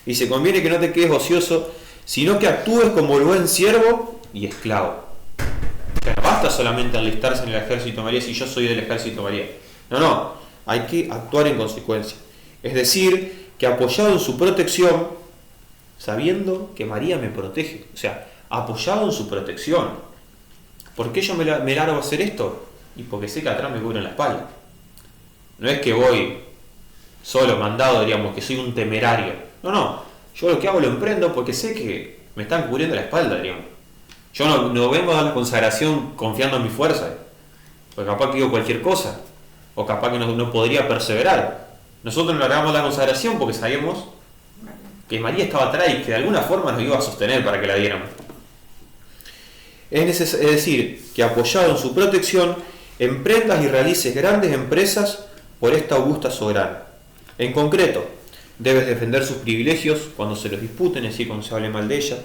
Dice, conviene que no te quedes ocioso, sino que actúes como el buen siervo y esclavo. O sea, no basta solamente enlistarse en el ejército de María si yo soy del ejército de María. No, hay que actuar en consecuencia. Es decir, que apoyado en su protección, sabiendo que María me protege, o sea, apoyado en su protección. ¿Por qué yo me largo a hacer esto? Y porque sé que atrás me cubren la espalda. No es que voy solo, mandado, diríamos, que soy un temerario. No. Yo lo que hago lo emprendo porque sé que me están cubriendo la espalda, digamos. Yo no vengo a dar la consagración confiando en mi fuerza, porque capaz que digo cualquier cosa, o capaz que no podría perseverar. Nosotros nos largamos la consagración porque sabíamos que María estaba atrás y que de alguna forma nos iba a sostener para que la diéramos. Es decir, que apoyado en su protección, emprendas y realices grandes empresas por esta augusta soberana. En concreto, debes defender sus privilegios cuando se los disputen, es decir, cuando se hable mal de ella.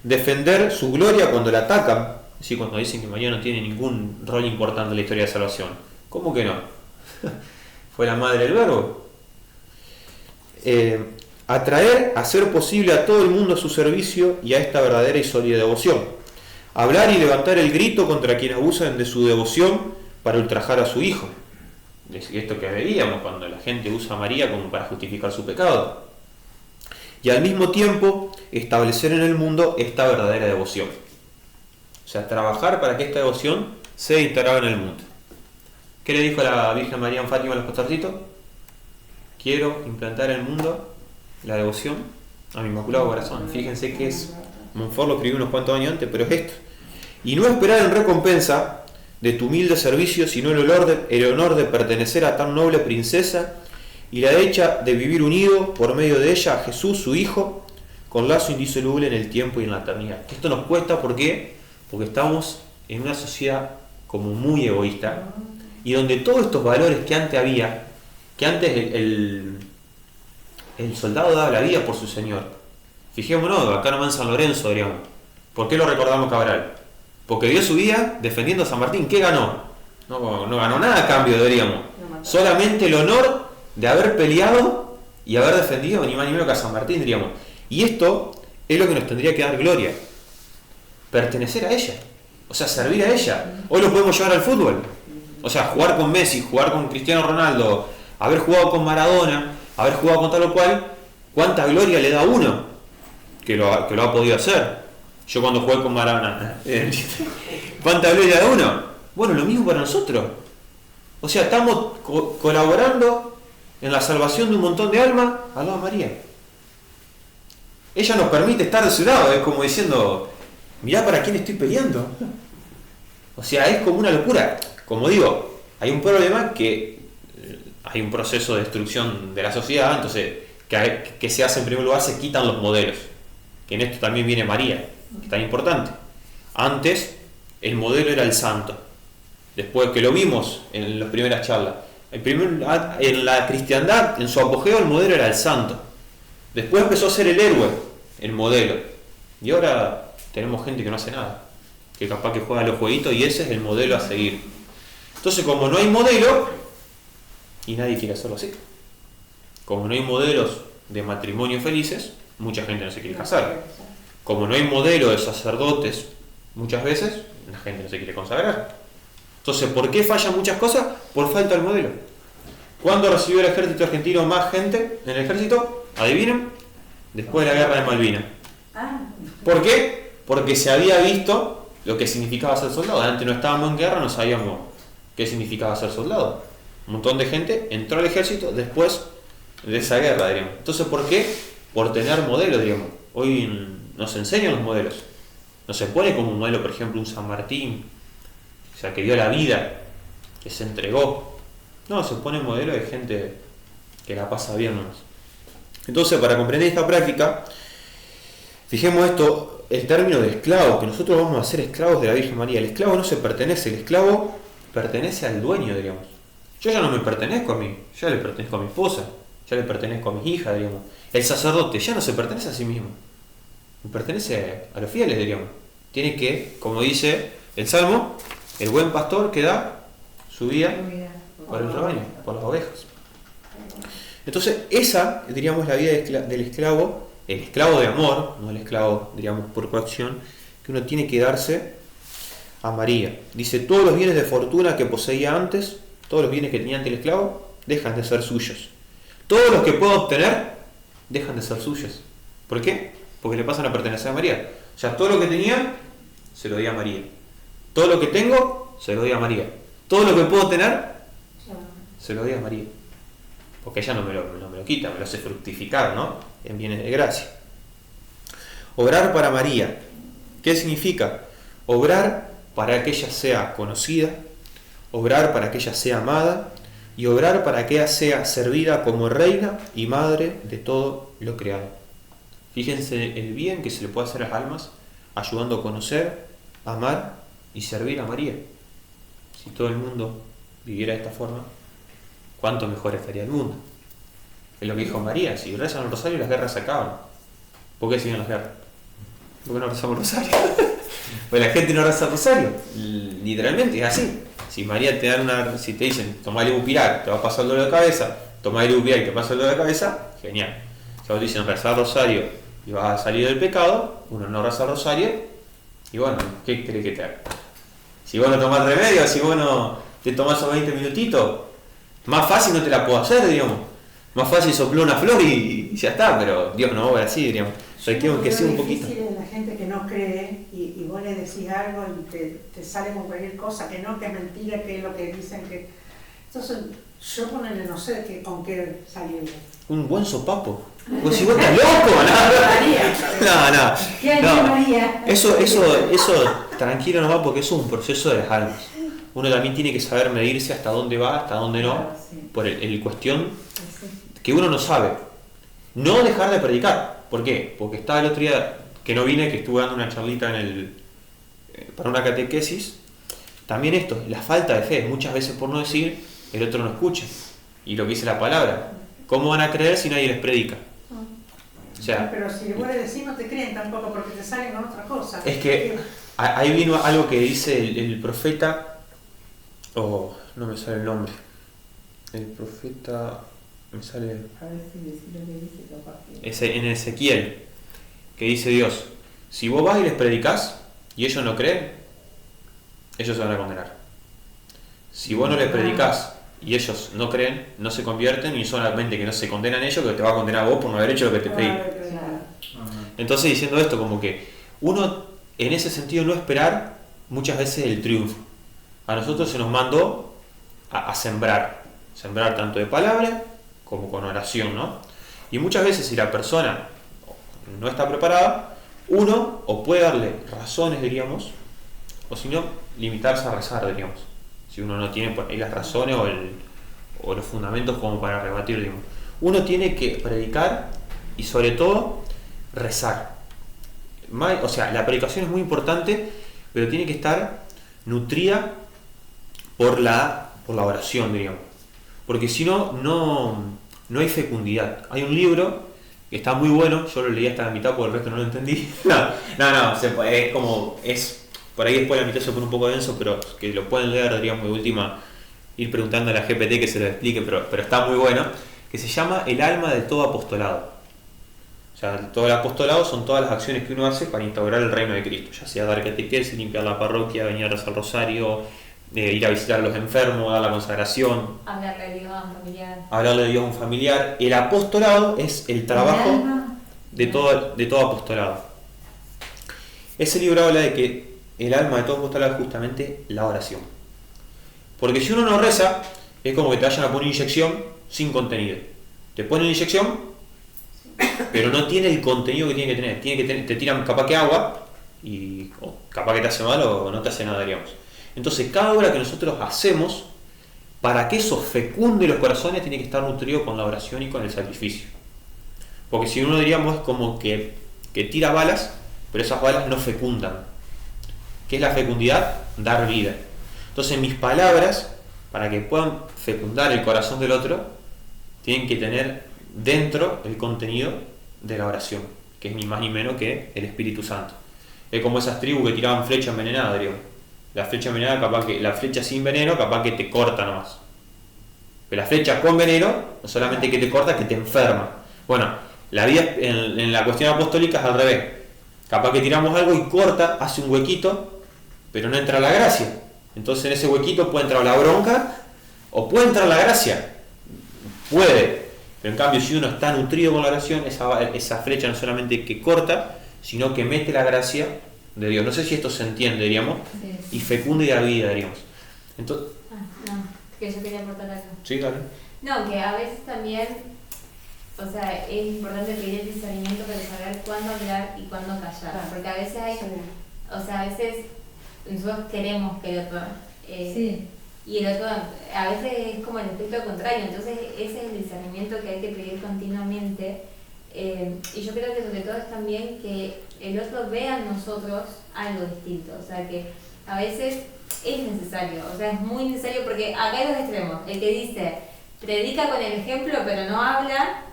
Defender su gloria cuando la atacan, es decir, cuando dicen que María no tiene ningún rol importante en la historia de salvación. ¿Cómo que no? ¿Fue la madre del verbo? Atraer, hacer posible a todo el mundo a su servicio y a esta verdadera y sólida devoción. Hablar y levantar el grito contra quienes abusan de su devoción para ultrajar a su hijo. Es esto que veíamos cuando la gente usa a María como para justificar su pecado. Y al mismo tiempo establecer en el mundo esta verdadera devoción. O sea, trabajar para que esta devoción sea integrada en el mundo. ¿Qué le dijo la Virgen María en Fátima a los pastorcitos? Quiero implantar en el mundo la devoción a mi Inmaculado Corazón. Fíjense que es, Montfort lo escribió unos cuantos años antes, pero es esto. Y no esperar en recompensa de tu humilde servicio, sino el honor de pertenecer a tan noble princesa y la dicha de vivir unido por medio de ella a Jesús, su Hijo, con lazo indisoluble en el tiempo y en la eternidad. Esto nos cuesta, ¿por qué? Porque estamos en una sociedad como muy egoísta y donde todos estos valores que antes había, que antes el soldado daba la vida por su señor. Fijémonos, acá nomás en San Lorenzo, diríamos. ¿Por qué lo recordamos Cabral? Porque dio su vida defendiendo a San Martín. ¿Qué ganó? No ganó nada a cambio, diríamos. Solamente el honor de haber peleado y haber defendido ni más ni menos que a San Martín, diríamos. Y esto es lo que nos tendría que dar gloria. Pertenecer a ella. O sea, servir a ella. Hoy lo podemos llevar al fútbol. O sea, jugar con Messi, jugar con Cristiano Ronaldo, haber jugado con Maradona, haber jugado con tal o cual. ¿Cuánta gloria le da a uno que lo ha podido hacer? Yo cuando jugué con Maradona, ¿cuánta gloria da uno? Bueno, lo mismo para nosotros. O sea, estamos colaborando en la salvación de un montón de almas al lado de María. Ella nos permite estar de su lado, es como diciendo, mirá para quién estoy peleando. O sea, es como una locura. Como digo, hay un problema que hay un proceso de destrucción de la sociedad, entonces, que se hace en primer lugar, se quitan los modelos. Que en esto también viene María, que es tan importante. Antes, el modelo era el santo. Después que lo vimos en las primeras charlas, en la cristiandad, en su apogeo, el modelo era el santo. Después empezó a ser el héroe, el modelo. Y ahora tenemos gente que no hace nada, que capaz que juega a los jueguitos y ese es el modelo a seguir. Entonces, como no hay modelo, y nadie quiere hacerlo así, como no hay modelos de matrimonio felices, mucha gente no se quiere casar. Como no hay modelo de sacerdotes, muchas veces la gente no se quiere consagrar. Entonces, ¿por qué fallan muchas cosas? Por falta de modelo. ¿Cuándo recibió el ejército argentino más gente en el ejército? ¿Adivinen? Después de la guerra de Malvinas. ¿Por qué? Porque se había visto lo que significaba ser soldado. Antes no estábamos en guerra, no sabíamos qué significaba ser soldado. Un montón de gente entró al ejército después de esa guerra, diríamos. Entonces, ¿por qué? Por tener modelos, diríamos. Hoy nos enseñan los modelos. No se pone como un modelo, por ejemplo, un San Martín, o sea, que dio la vida, que se entregó. No, se pone modelo de gente que la pasa bien nomás. Entonces, para comprender esta práctica, fijemos esto, el término de esclavo, que nosotros vamos a ser esclavos de la Virgen María. El esclavo no se pertenece, el esclavo pertenece al dueño, diríamos. Yo ya no me pertenezco a mí, ya le pertenezco a mi esposa, ya le pertenezco a mis hijas, diríamos. El sacerdote ya no se pertenece a sí mismo, pertenece a los fieles, diríamos. Tiene que, como dice el Salmo, el buen pastor que da su vida por el rebaño, por las ovejas. Entonces, esa, diríamos, es la vida del esclavo, el esclavo de amor, no el esclavo, diríamos, por coacción, que uno tiene que darse a María. Dice, todos los bienes de fortuna que poseía antes, todos los bienes que tenía antes el esclavo, dejan de ser suyos. Todos los que puedo obtener, dejan de ser suyos. ¿Por qué? Porque le pasan a pertenecer a María. O sea, todo lo que tenía, se lo di a María. Todo lo que tengo, se lo doy a María. Todo lo que puedo tener, se lo doy a María. Porque ella no me lo quita, me lo hace fructificar, ¿no? En bienes de gracia. Obrar para María. ¿Qué significa? Obrar para que ella sea conocida, obrar para que ella sea amada y obrar para que ella sea servida como reina y madre de todo lo creado. Fíjense el bien que se le puede hacer a las almas, ayudando a conocer amar y servir a María. Si todo el mundo viviera de esta forma, ¿cuánto mejor estaría el mundo? Es lo que dijo María, si rezan el rosario las guerras se acaban. ¿Por qué siguen las guerras? ¿Por qué no rezamos el rosario? Pues la gente no reza el rosario, literalmente es así. Si María te dan si te dicen tomá el ibupiral, te va a pasar el dolor de cabeza, tomá el ibupiral y te pasa el dolor de cabeza, genial. Si vos te dicen rezar el rosario y vas a salir del pecado, uno no reza el rosario y bueno, ¿qué crees que te haga? Si vos no tomás remedio, si vos no te tomás esos 20 minutitos, más fácil no te la puedo hacer, digamos. Más fácil sopló una flor y ya está, pero Dios no obra así, digamos. Requiere que sea un poquito. Lo difícil es la gente que no cree y vos le decís algo y te sale con cualquier cosa, que no, que es mentira, que es lo que dicen que... Entonces, yo ponele, no sé con qué salir. Un buen sopapo. Pues si vos estás loco, no. ¿Qué haría María? Eso, tranquilo no va porque eso es un proceso de las almas. Uno también tiene que saber medirse hasta dónde va, hasta dónde no, Claro, sí. por el cuestión que uno no sabe. No dejar de predicar. ¿Por qué? Porque estaba el otro día que no vine, que estuve dando una charlita para una catequesis. También esto, la falta de fe. Muchas veces por no decir, el otro no escucha. Y lo que dice la palabra. ¿Cómo van a creer si nadie les predica? O sea, pero si vos le decís no te creen tampoco porque te salen con otra cosa. Es que ahí vino algo que dice el profeta, no me sale el nombre. El profeta, me sale... A ver si decís lo que dice capaz que... En Ezequiel, que dice Dios, si vos vas y les predicás y ellos no creen, ellos se van a condenar. Si vos no les predicás y ellos no creen, no se convierten y solamente que no se condenan ellos, que te va a condenar a vos por no haber hecho lo que te pedí. Entonces diciendo esto, como que uno en ese sentido no esperar muchas veces el triunfo. A nosotros se nos mandó a sembrar tanto de palabra como con oración, ¿no? Y muchas veces si la persona no está preparada, uno o puede darle razones, diríamos, o si no, limitarse a rezar, diríamos. Si uno no tiene por ahí las razones o los fundamentos como para rebatir, digamos. Uno tiene que predicar y sobre todo rezar. O sea, la predicación es muy importante, pero tiene que estar nutrida por la oración, diríamos. Porque si no, no hay fecundidad. Hay un libro que está muy bueno, yo lo leí hasta la mitad porque el resto no lo entendí. Es por ahí después la mitad se pone un poco denso, pero que lo pueden leer, digamos, de última, ir preguntando a la GPT que se lo explique, pero está muy bueno, que se llama El alma de todo apostolado. O sea, todo el apostolado son todas las acciones que uno hace para instaurar el reino de Cristo, ya sea dar catequesis, limpiar la parroquia, venir a rezar el rosario, ir a visitar a los enfermos, dar la consagración, Hablarle de Dios a un familiar. Hablarle de Dios a un familiar. El apostolado es el trabajo de todo apostolado. Ese libro habla de que el alma de todo apostolado es justamente la oración. Porque si uno no reza, es como que te vayan a poner inyección sin contenido. Te ponen inyección, pero no tiene el contenido que tiene que tener. Te tiran capaz que agua, o capaz que te hace mal o no te hace nada, digamos. Entonces, cada obra que nosotros hacemos, para que eso fecunde los corazones, tiene que estar nutrido con la oración y con el sacrificio. Porque si uno, diríamos, es como que tira balas, pero esas balas no fecundan. ¿Qué es la fecundidad? Dar vida. Entonces, mis palabras, para que puedan fecundar el corazón del otro, tienen que tener dentro el contenido de la oración, que es ni más ni menos que el Espíritu Santo. Es como esas tribus que tiraban flecha envenenada, diríamos. La flecha envenenada, capaz que la flecha sin veneno, capaz que te corta nomás. Pero la flecha con veneno, no solamente que te corta, que te enferma. Bueno, la vida en la cuestión apostólica es al revés. Capaz que tiramos algo y corta, hace un huequito, pero no entra la gracia. Entonces en ese huequito puede entrar la bronca o puede entrar la gracia. Puede. Pero en cambio, si uno está nutrido con la oración, esa flecha no solamente que corta, sino que mete la gracia de Dios. No sé si esto se entiende, diríamos, y fecunde la vida, diríamos. Entonces, no, que yo quería aportar algo. Sí, dale. No, que a veces también, o sea, es importante pedir el discernimiento para saber cuándo hablar y cuándo callar. Porque a veces a veces nosotros queremos que el otro, y el otro a veces es como el efecto contrario. Entonces ese es el discernimiento que hay que pedir continuamente. Y yo creo que sobre todo es también que el otro vea en nosotros algo distinto, o sea que a veces es necesario, o sea es muy necesario porque acá hay dos extremos, el que dice predica con el ejemplo pero no habla,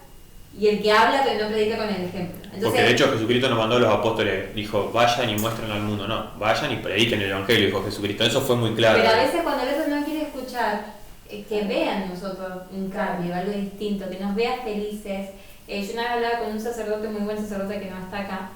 y el que habla pero no predica con el ejemplo. Entonces, porque de hecho Jesucristo nos mandó a los apóstoles, dijo vayan y muestren al mundo, no, vayan y prediquen el evangelio, dijo Jesucristo, eso fue muy claro. pero a veces cuando el otro no quiere escuchar, que vean nosotros un cambio, algo distinto, que nos vea felices. Yo una vez hablaba con un sacerdote, muy buen sacerdote que no está acá,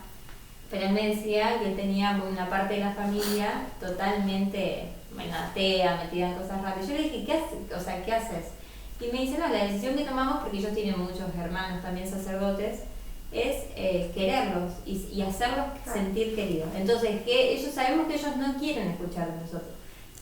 pero él me decía que él tenía una parte de la familia totalmente, bueno, atea, metida en cosas raras. Yo le dije, ¿qué haces? Y me dice, no, la decisión que tomamos, porque ellos tienen muchos hermanos también sacerdotes, es quererlos y hacerlos sentir queridos. Entonces, ellos sabemos que ellos no quieren escuchar de nosotros,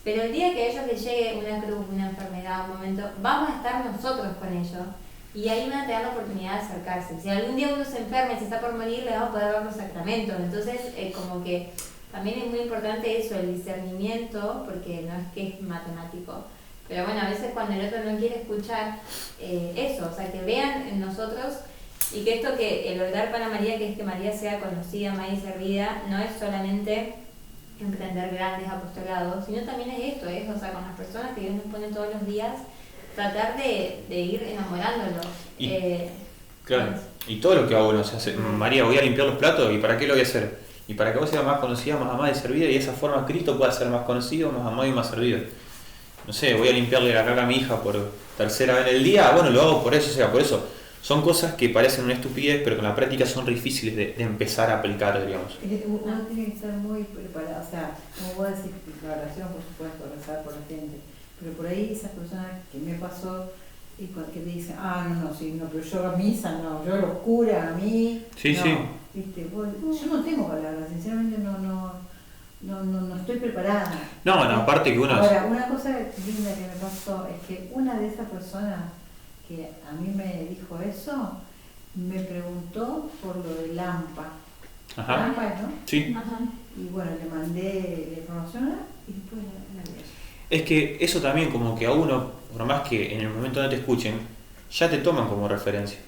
pero el día que a ellos les llegue una cruz, una enfermedad, un momento, vamos a estar nosotros con ellos y ahí van a tener la oportunidad de acercarse. Si algún día uno se enferma y se está por morir, le vamos a poder dar los sacramentos. Entonces, como que también es muy importante eso, el discernimiento, porque no es que es matemático. Pero bueno, a veces cuando el otro no quiere escuchar eso, o sea, que vean en nosotros y que esto que el orar para María, que es que María sea conocida, amada y servida, no es solamente emprender grandes apostolados, sino también es esto, o sea, con las personas que Dios nos pone todos los días, tratar de ir enamorándolos. Claro, y todo lo que hago, o sea, María, voy a limpiar los platos, ¿y para qué lo voy a hacer? Y para que vos seas más conocida, más amada y servida, y de esa forma Cristo pueda ser más conocido, más amado y más servido. No sé, voy a limpiarle la caca a mi hija por tercera vez en el día, bueno, lo hago por eso, o sea, por eso. Son cosas que parecen una estupidez, pero con la práctica son difíciles de empezar a aplicar, digamos. Uno tiene que estar muy preparado, o sea, como vos decís, la oración, por supuesto, rezar por la gente, pero por ahí esas personas que me pasó y que te dicen, pero yo a misa no, yo los curas a mí, sí, no, sí. ¿viste? Yo no tengo palabras, sinceramente no estoy preparada. No, aparte que uno... Ahora, una cosa linda que me pasó es que una de esas personas que a mí me dijo eso, me preguntó por lo de Lampa. Ajá. Lampa, ¿no? Sí. Ajá. Y bueno, le mandé la información y después la vi. Es que eso también como que a uno, por más que en el momento no te escuchen, ya te toman como referencia.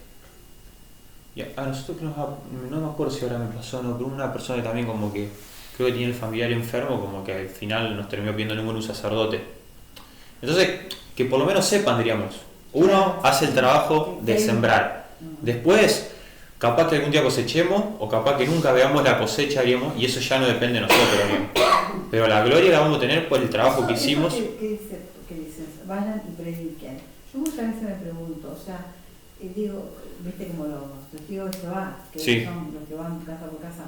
Y a nosotros no me acuerdo si ahora me pasó o no, pero una persona que también como que creo que tiene el familiar enfermo, como que al final nos terminó pidiendo un sacerdote. Entonces, que por lo menos sepan, diríamos. Uno hace el trabajo de sembrar. Después, capaz que algún día cosechemos, o capaz que nunca veamos la cosecha, diríamos, y eso ya no depende de nosotros, diríamos. Pero la gloria la vamos a tener por el trabajo que hicimos. ¿Qué dices? Vayan y prediquen. Yo muchas veces me pregunto, o sea, digo, viste como los testigos de Jehová, que Sí. son los que van casa por casa.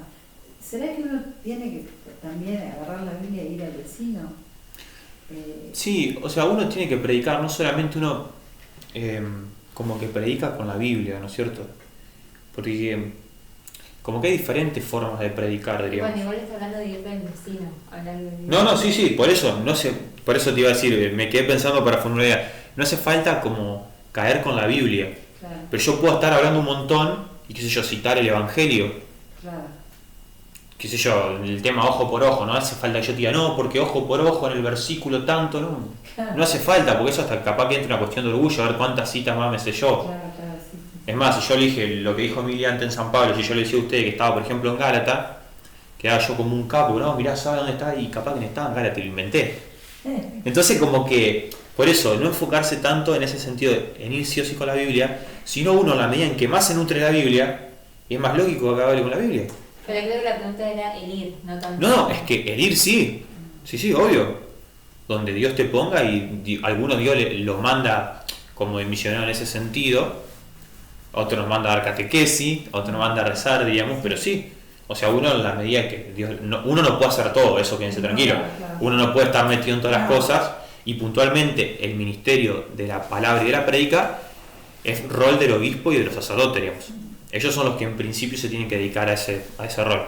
¿Será que uno tiene que también agarrar la Biblia e ir al vecino? Sí, o sea, uno tiene que predicar, no solamente uno como que predica con la Biblia, ¿no es cierto? Porque como que hay diferentes formas de predicar, diríamos. Bueno, igual está hablando de ir del vecino, hablar del vecino. No, sí, por eso, por eso te iba a decir, me quedé pensando para formular una idea. No hace falta como caer con la Biblia, Claro, pero yo puedo estar hablando un montón y qué sé yo, citar el Evangelio, claro. qué sé yo, el tema ojo por ojo, no hace falta que yo te diga, no, porque ojo por ojo en el versículo tanto, no, Claro. no hace falta, porque eso hasta capaz que entre una cuestión de orgullo, a ver cuántas citas más me sé yo. Claro, sí. Es más, si yo le dije lo que dijo Emiliante en San Pablo, si yo le decía a usted que estaba, por ejemplo, en Gálata, quedaba yo como un capo, no, mirá, ¿sabe dónde está? Y capaz que no estaba en Gálata y lo inventé. Entonces, como que, por eso, no enfocarse tanto en ese sentido, en ir sí o sí con la Biblia, sino uno, en la medida en que más se nutre la Biblia, es más lógico que hable con la Biblia. Pero creo que la pregunta era el ir, no tanto. No, es que el ir sí, obvio. Donde Dios te ponga y algunos Dios los manda como de misionero en ese sentido, otros nos manda a dar catequesis, otros nos manda a rezar, diríamos, pero sí. O sea, uno en la medida que Dios... uno no puede hacer todo, eso quédense tranquilo. Claro. Uno no puede estar metido en todas las cosas y puntualmente el ministerio de la palabra y de la prédica es rol del obispo y de los sacerdotes, digamos. Ellos son los que en principio se tienen que dedicar a ese rol.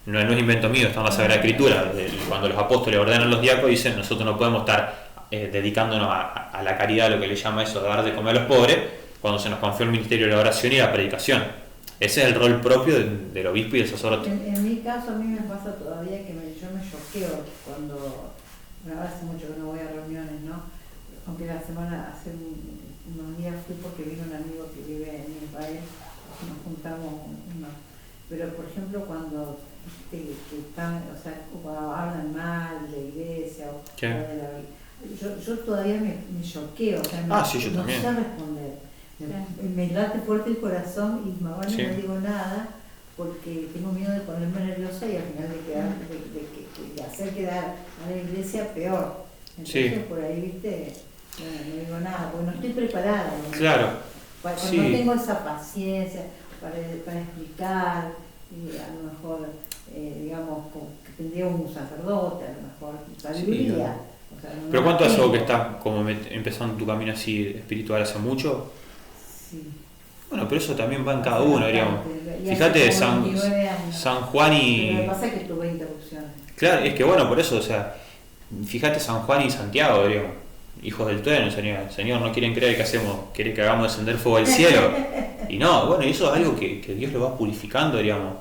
No es invento mío, está en la Sagrada Escritura. Cuando los apóstoles ordenan los diáconos dicen, nosotros no podemos estar dedicándonos a la caridad, lo que le llama eso, de dar de comer a los pobres, cuando se nos confió el ministerio de la oración y la predicación. Ese es el rol propio del obispo y del sacerdote. En mi caso, a mí me pasa todavía que yo me choqueo cuando, bueno, hace mucho que no voy a reuniones, ¿no? Aunque la semana, hace unos días fui porque vino un amigo que vive en Israel, nos juntamos pero por ejemplo cuando que están, o sea, cuando hablan mal de la iglesia o ¿Qué? de yo todavía me choqueo, o sea, Sí, yo no también. sé responder. Me late fuerte el corazón y más vale Sí. no digo nada porque tengo miedo de ponerme nerviosa y al final de hacer quedar a la iglesia peor. Entonces Sí. por ahí, viste, no digo nada, porque no estoy preparada. ¿no? Claro. No tengo esa paciencia para explicar, a lo mejor, digamos, que tendría un sacerdote, a lo mejor, sabiduría. O sea, no ¿Pero cuánto la hace tengo. vos que estás como empezando tu camino así espiritual? ¿Hace mucho? Sí. Bueno, pero eso también va en cada uno, digamos. Y Fíjate, hace como 29 años. San Juan Pero y... lo que pasa es que tuve interrupciones. Claro, es que bueno, por eso, o sea, fíjate San Juan y Santiago, digamos, hijos del trueno, Señor, no quieren creer que hacemos, quiere que hagamos descender fuego del cielo. Y no, bueno, y eso es algo que Dios lo va purificando, digamos.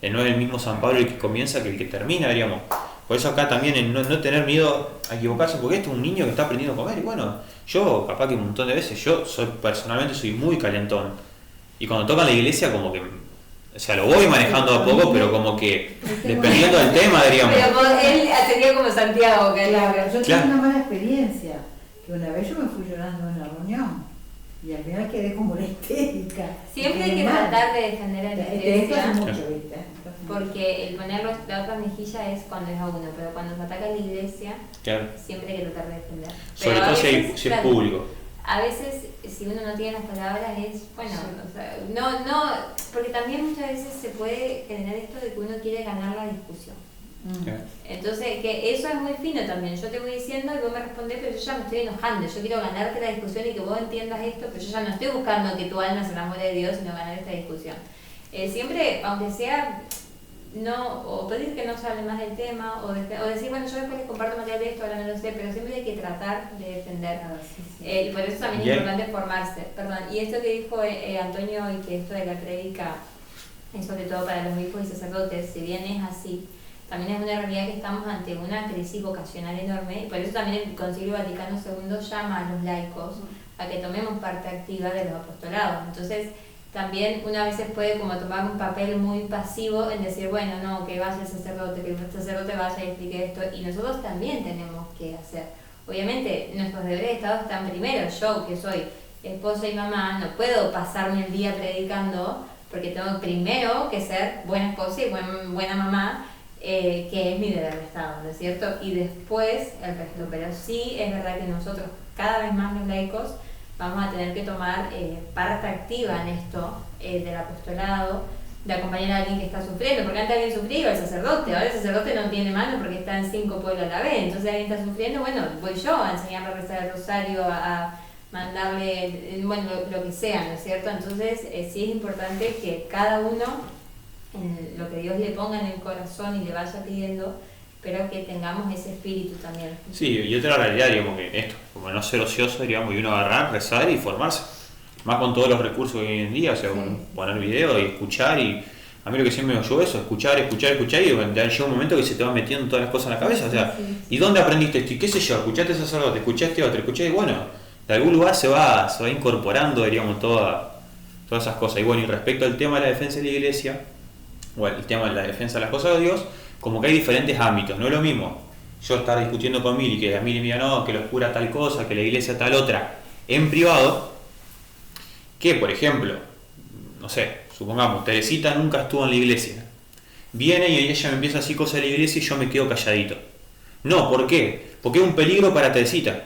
No es el mismo San Pablo el que comienza que el que termina, digamos. Por eso acá también en no tener miedo a equivocarse, porque este es un niño que está aprendiendo a comer, y bueno, yo capaz que un montón de veces, yo personalmente soy muy calentón. Y cuando toca en la iglesia como que, o sea, lo voy manejando a poco, pero como que dependiendo del tema, digamos. Pero él sería como Santiago, que Claro, yo Claro. tuve una mala experiencia, que una vez yo me fui llorando en la reunión y al final quedé como una histérica. siempre hay que Quedé mal. tratar de defender a la Esto hace iglesia, mucho, ¿viste? porque el poner la otra mejilla es cuando es a uno, pero cuando se ataca a la iglesia, Claro. siempre hay que tratar de defender. Sobre Pero a todo si veces, es claro, público. a veces, si uno no tiene las palabras, es, bueno, Sí. o sea, no, porque también muchas veces se puede generar esto de que uno quiere ganar la discusión. Claro. Entonces, que eso es muy fino también. Yo te voy diciendo y vos me respondés, pero yo ya me estoy enojando. Yo quiero ganarte la discusión y que vos entiendas esto, pero yo ya no estoy buscando que tu alma se enamore de Dios, sino ganar esta discusión. Siempre, aunque sea, no, o pedir que no se hable más del tema, o decir, bueno, yo después les comparto material de esto, ahora no lo sé, pero siempre hay que tratar de defender. Y por eso también es importante formarse. Perdón, y esto que dijo Antonio, y que esto de la prédica es sobre todo para los obispos y sacerdotes, si bien es así, también es una realidad que estamos ante una crisis vocacional enorme, y por eso también el Concilio Vaticano II llama a los laicos a que tomemos parte activa de los apostolados. Entonces, también una vez puede como tomar un papel muy pasivo en decir, bueno, no, que vaya el sacerdote, que el sacerdote vaya y explique esto, y nosotros también tenemos que hacer. Obviamente, nuestros deberes de Estado están primero. Yo, que soy esposa y mamá, no puedo pasarme el día predicando, porque tengo primero que ser buena esposa y buena mamá, que es mi deber de Estado, ¿no es cierto? Y después el resto. Pero sí es verdad que nosotros, cada vez más los laicos, vamos a tener que tomar parte activa en esto del apostolado, de acompañar a alguien que está sufriendo, porque antes alguien sufría, el sacerdote, ahora el sacerdote no tiene mano porque está en 5 pueblos a la vez, entonces alguien está sufriendo, bueno, voy yo a enseñarle a rezar el rosario, a mandarle, bueno, lo que sea, ¿no es cierto? Entonces sí es importante que cada uno, en lo que Dios le ponga en el corazón y le vaya pidiendo, pero que tengamos ese espíritu también. Sí, y otra realidad, digamos, que esto, como no ser ocioso, digamos, y uno agarrar, rezar y formarse. Más con todos los recursos que hay hoy en día, o sea, poner video y escuchar, y a mí lo que siempre me ayudó eso, escuchar, y llega un momento que se te van metiendo todas las cosas en la cabeza, o sea, ¿y dónde aprendiste esto? Y qué sé yo, escuchaste a ese sacerdote, escuchaste otro, y bueno, de algún lugar se va incorporando, digamos, todas esas cosas. Y bueno, y respecto al tema de la defensa de la iglesia, o el tema de la defensa de las cosas de Dios, como que hay diferentes ámbitos, no es lo mismo yo estar discutiendo con Mili, que a Mili me diga no, que los cura tal cosa, que la iglesia tal otra, en privado, que por ejemplo, no sé, supongamos, Teresita nunca estuvo en la iglesia, viene y ella me empieza a decir cosas de la iglesia y yo me quedo calladito. No, ¿por qué? Porque es un peligro para Teresita.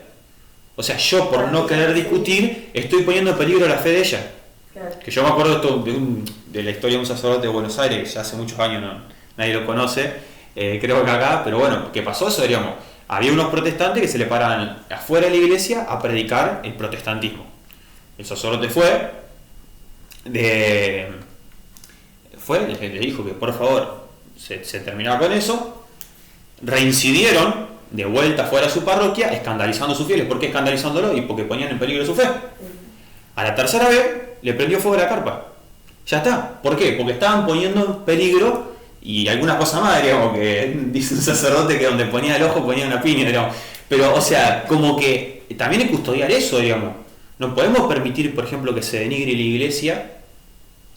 O sea, yo por no querer discutir, estoy poniendo en peligro la fe de ella. Que yo me acuerdo de la historia de un sacerdote de Buenos Aires, que ya hace muchos años nadie lo conoce, creo que acá, pero bueno, ¿qué pasó eso? Digamos, había unos protestantes que se le paraban afuera de la iglesia a predicar el protestantismo. El sacerdote le dijo que por favor se terminaba con eso, reincidieron de vuelta fuera de su parroquia, escandalizando a sus fieles. ¿Por qué escandalizándolo? Y porque ponían en peligro su fe. A la tercera vez le prendió fuego a la carpa. Ya está. ¿Por qué? Porque estaban poniendo en peligro, y alguna cosa más, digamos, que dice un sacerdote que donde ponía el ojo ponía una piña, digamos. Pero, o sea, como que también hay que custodiar eso, digamos. No podemos permitir, por ejemplo, que se denigre la iglesia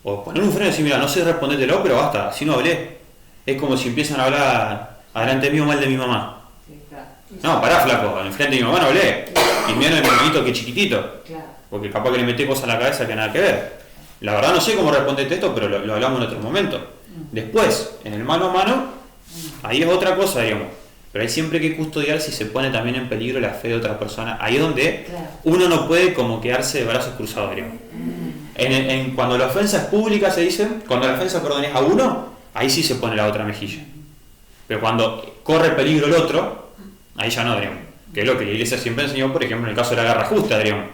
O poner un freno y decir, mira, no sé respondértelo, pero basta, así no hablé. Es como si empiezan a hablar adelante mío mal de mi mamá. Sí, claro. No, pará, flaco, enfrente de mi mamá no hablé. Y mira de mi hermanito que chiquitito. Claro. Porque capaz que le metí cosas a la cabeza que nada que ver. La verdad no sé cómo responderte esto, pero lo hablamos en otro momento. Después, en el mano a mano, ahí es otra cosa, digamos. Pero hay siempre que custodiar si se pone también en peligro la fe de otra persona. Ahí es donde Claro. uno no puede como quedarse de brazos cruzados, digamos. Cuando la ofensa es pública, se dice, cuando la ofensa, perdón, es a uno, ahí sí se pone la otra mejilla. Pero cuando corre peligro el otro, ahí ya no, digamos. Que es lo que la iglesia siempre enseñó, por ejemplo, en el caso de la guerra justa, digamos.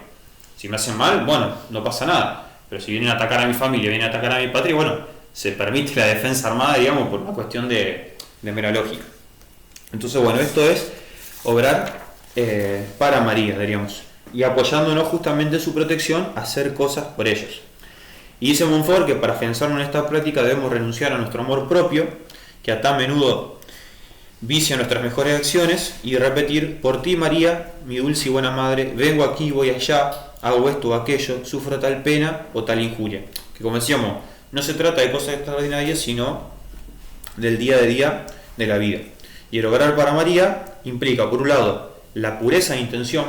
Si me hacen mal, bueno, no pasa nada. Pero si vienen a atacar a mi familia, vienen a atacar a mi patria, bueno, se permite la defensa armada, digamos, por una cuestión de mera lógica. Entonces, bueno, esto es obrar para María, diríamos. Y apoyándonos justamente en su protección, hacer cosas por ellos. Y dice Montfort que para afianzarnos en esta práctica debemos renunciar a nuestro amor propio, que a tan menudo vicia nuestras mejores acciones, y repetir: por ti, María, mi dulce y buena madre, vengo aquí, voy allá, hago esto o aquello, sufro tal pena o tal injuria. Que como decíamos, no se trata de cosas extraordinarias, sino del día a día de la vida. Y el obrar para María implica, por un lado, la pureza de intención,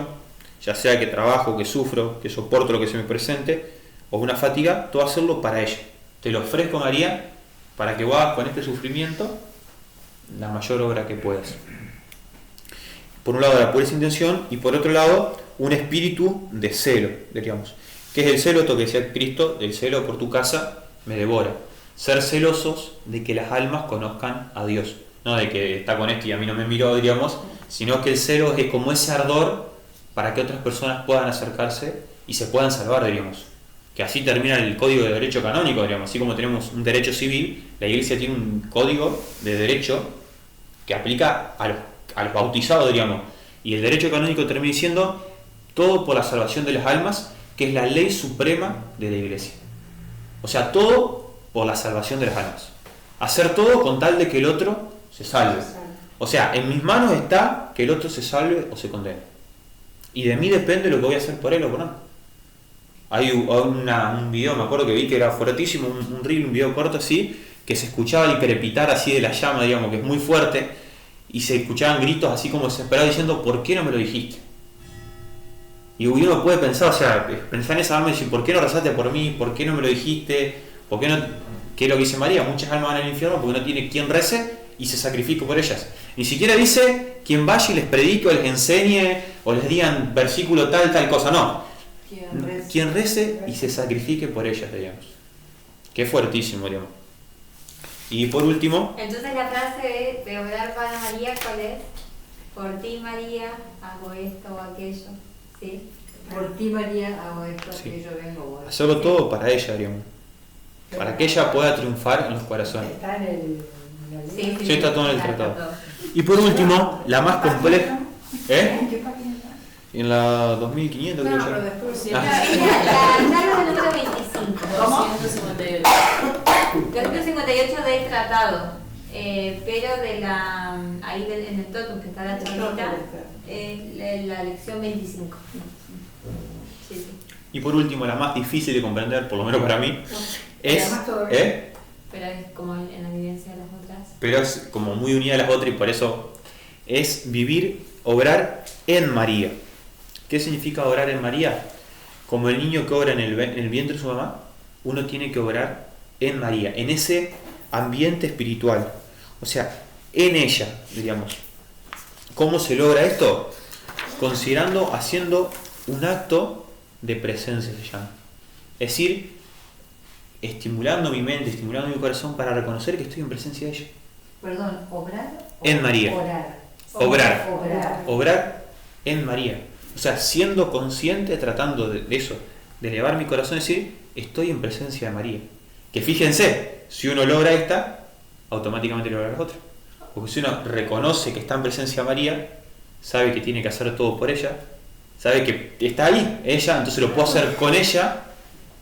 ya sea que trabajo, que sufro, que soporto lo que se me presente, o una fatiga, todo hacerlo para ella. Te lo ofrezco, María, para que vos hagas con este sufrimiento la mayor obra que puedas. Por un lado, la pureza de intención, y por otro lado, un espíritu de celo, diríamos. ¿Qué es el celo? Esto que decía Cristo: el celo por tu casa me devora. Ser celosos de que las almas conozcan a Dios. No de que está con esto y a mí no me miró, diríamos, sino que el celo es como ese ardor para que otras personas puedan acercarse y se puedan salvar, diríamos. Que así termina el código de derecho canónico, diríamos. Así como tenemos un derecho civil, la Iglesia tiene un código de derecho que aplica a los bautizados, diríamos. Y el derecho canónico termina diciendo: todo por la salvación de las almas, que es la ley suprema de la Iglesia. O sea, todo por la salvación de las almas. Hacer todo con tal de que el otro se salve. O sea, en mis manos está que el otro se salve o se condene. Y de mí depende lo que voy a hacer por él o por no. Hay un video, me acuerdo que vi que era fuertísimo, un reel, un video corto así, que se escuchaba el crepitar así de la llama, digamos, que es muy fuerte, y se escuchaban gritos así como desesperados diciendo: ¿por qué no me lo dijiste? Y uno puede pensar, o sea, pensar en esa alma y decir: ¿por qué no rezaste por mí? ¿Por qué no me lo dijiste? ¿Por qué no? ¿Qué es lo que dice María? Muchas almas van al infierno porque no tiene quien rece y se sacrifique por ellas. Ni siquiera dice quien vaya y les predique o les enseñe o les digan versículo tal cosa, no. Quien rece y se sacrifique por ellas, digamos. Que es fuertísimo, digamos. Y por último... Entonces la frase de orar para María, ¿cuál es? Por ti, María, hago esto o aquello. ¿Sí? Por ti, María, hago esto, Sí. que yo vengo. Voy. Hacerlo todo para ella, digamos. Para que ella pueda triunfar en los corazones. Está en el... Sí, Sí, está todo en el tratado. todo. Y por último, la más compleja... ¿Eh? ¿En qué página está? En la 2500 creo No, pero yo. después sí. Ah. Es la charla número 25. ¿Cómo? 258. 258 del tratado. Pero de la ahí en el totum que está la charlita, la lección 25. Sí, sí. Y por último, la más difícil de comprender, por lo menos para mí, es... Además todavía- Pero es como en la evidencia de las otras. Pero es como muy unida a las otras y por eso es vivir, obrar en María. ¿Qué significa obrar en María? Como el niño que obra en el vientre de su mamá, uno tiene que obrar en María, en ese ambiente espiritual. O sea, en ella, diríamos. ¿Cómo se logra esto? Considerando, haciendo un acto de presencia, se llama. Es decir, estimulando mi mente, estimulando mi corazón para reconocer que estoy en presencia de ella. Perdón, ¿obrar? En María. Orar. Obrar. Obrar. Obrar en María. O sea, siendo consciente, tratando de eso, de elevar mi corazón y decir: estoy en presencia de María. Que fíjense, si uno logra esta, automáticamente logra las otras. Porque si uno reconoce que está en presencia de María, sabe que tiene que hacer todo por ella, sabe que está ahí, ella, entonces lo puedo hacer con ella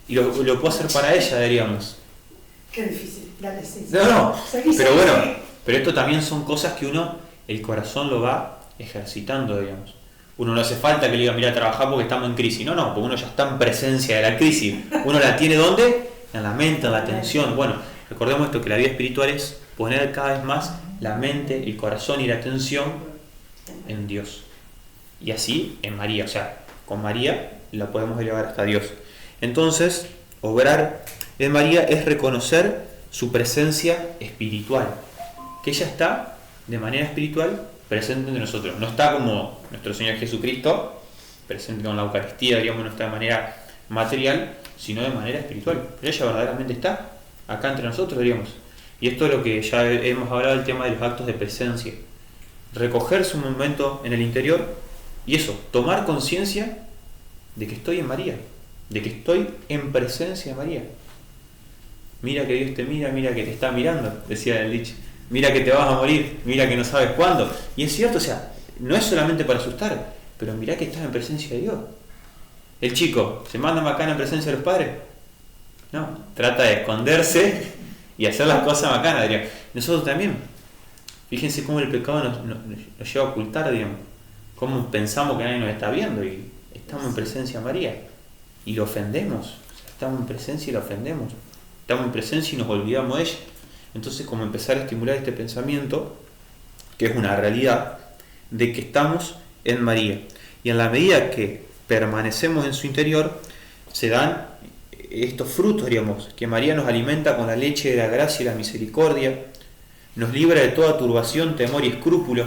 y lo puedo hacer para ella, diríamos. Qué difícil, dale, sí. No, Seguí, pero seguí, bueno, seguí. pero esto también son cosas que uno, el corazón lo va ejercitando, digamos. Uno no hace falta que le diga: mira, a trabajar porque estamos en crisis. No, porque uno ya está en presencia de la crisis. Uno la tiene ¿dónde? En la mente, en la atención. Bueno, recordemos esto, que la vida espiritual es poner cada vez más la mente, el corazón y la atención en Dios. Y así en María, o sea, con María la podemos elevar hasta Dios. Entonces, obrar en María es reconocer su presencia espiritual, que ella está de manera espiritual presente entre nosotros. No está como nuestro Señor Jesucristo, presente con la Eucaristía, digamos, no está de manera material, sino de manera espiritual. Pero ella verdaderamente está acá entre nosotros, digamos. Y esto es lo que ya hemos hablado del tema de los actos de presencia. Recogerse un momento en el interior y eso, tomar conciencia de que estoy en María, de que estoy en presencia de María. Mira que Dios te mira, mira que te está mirando, decía el dicho. Mira que te vas a morir, mira que no sabes cuándo. Y es cierto, o sea, no es solamente para asustar, pero mira que estás en presencia de Dios. El chico, ¿se manda macana en presencia de los padres? No, trata de esconderse y hacer las cosas bacanas, diría. Nosotros también. Fíjense cómo el pecado nos lleva a ocultar, digamos. Cómo pensamos que nadie nos está viendo y estamos en presencia de María. Y lo ofendemos. Estamos en presencia y lo ofendemos. Estamos en presencia y nos olvidamos de ella. Entonces, como empezar a estimular este pensamiento, que es una realidad, de que estamos en María. Y en la medida que permanecemos en su interior, se dan estos frutos, digamos, que María nos alimenta con la leche de la gracia y la misericordia, nos libra de toda turbación, temor y escrúpulo.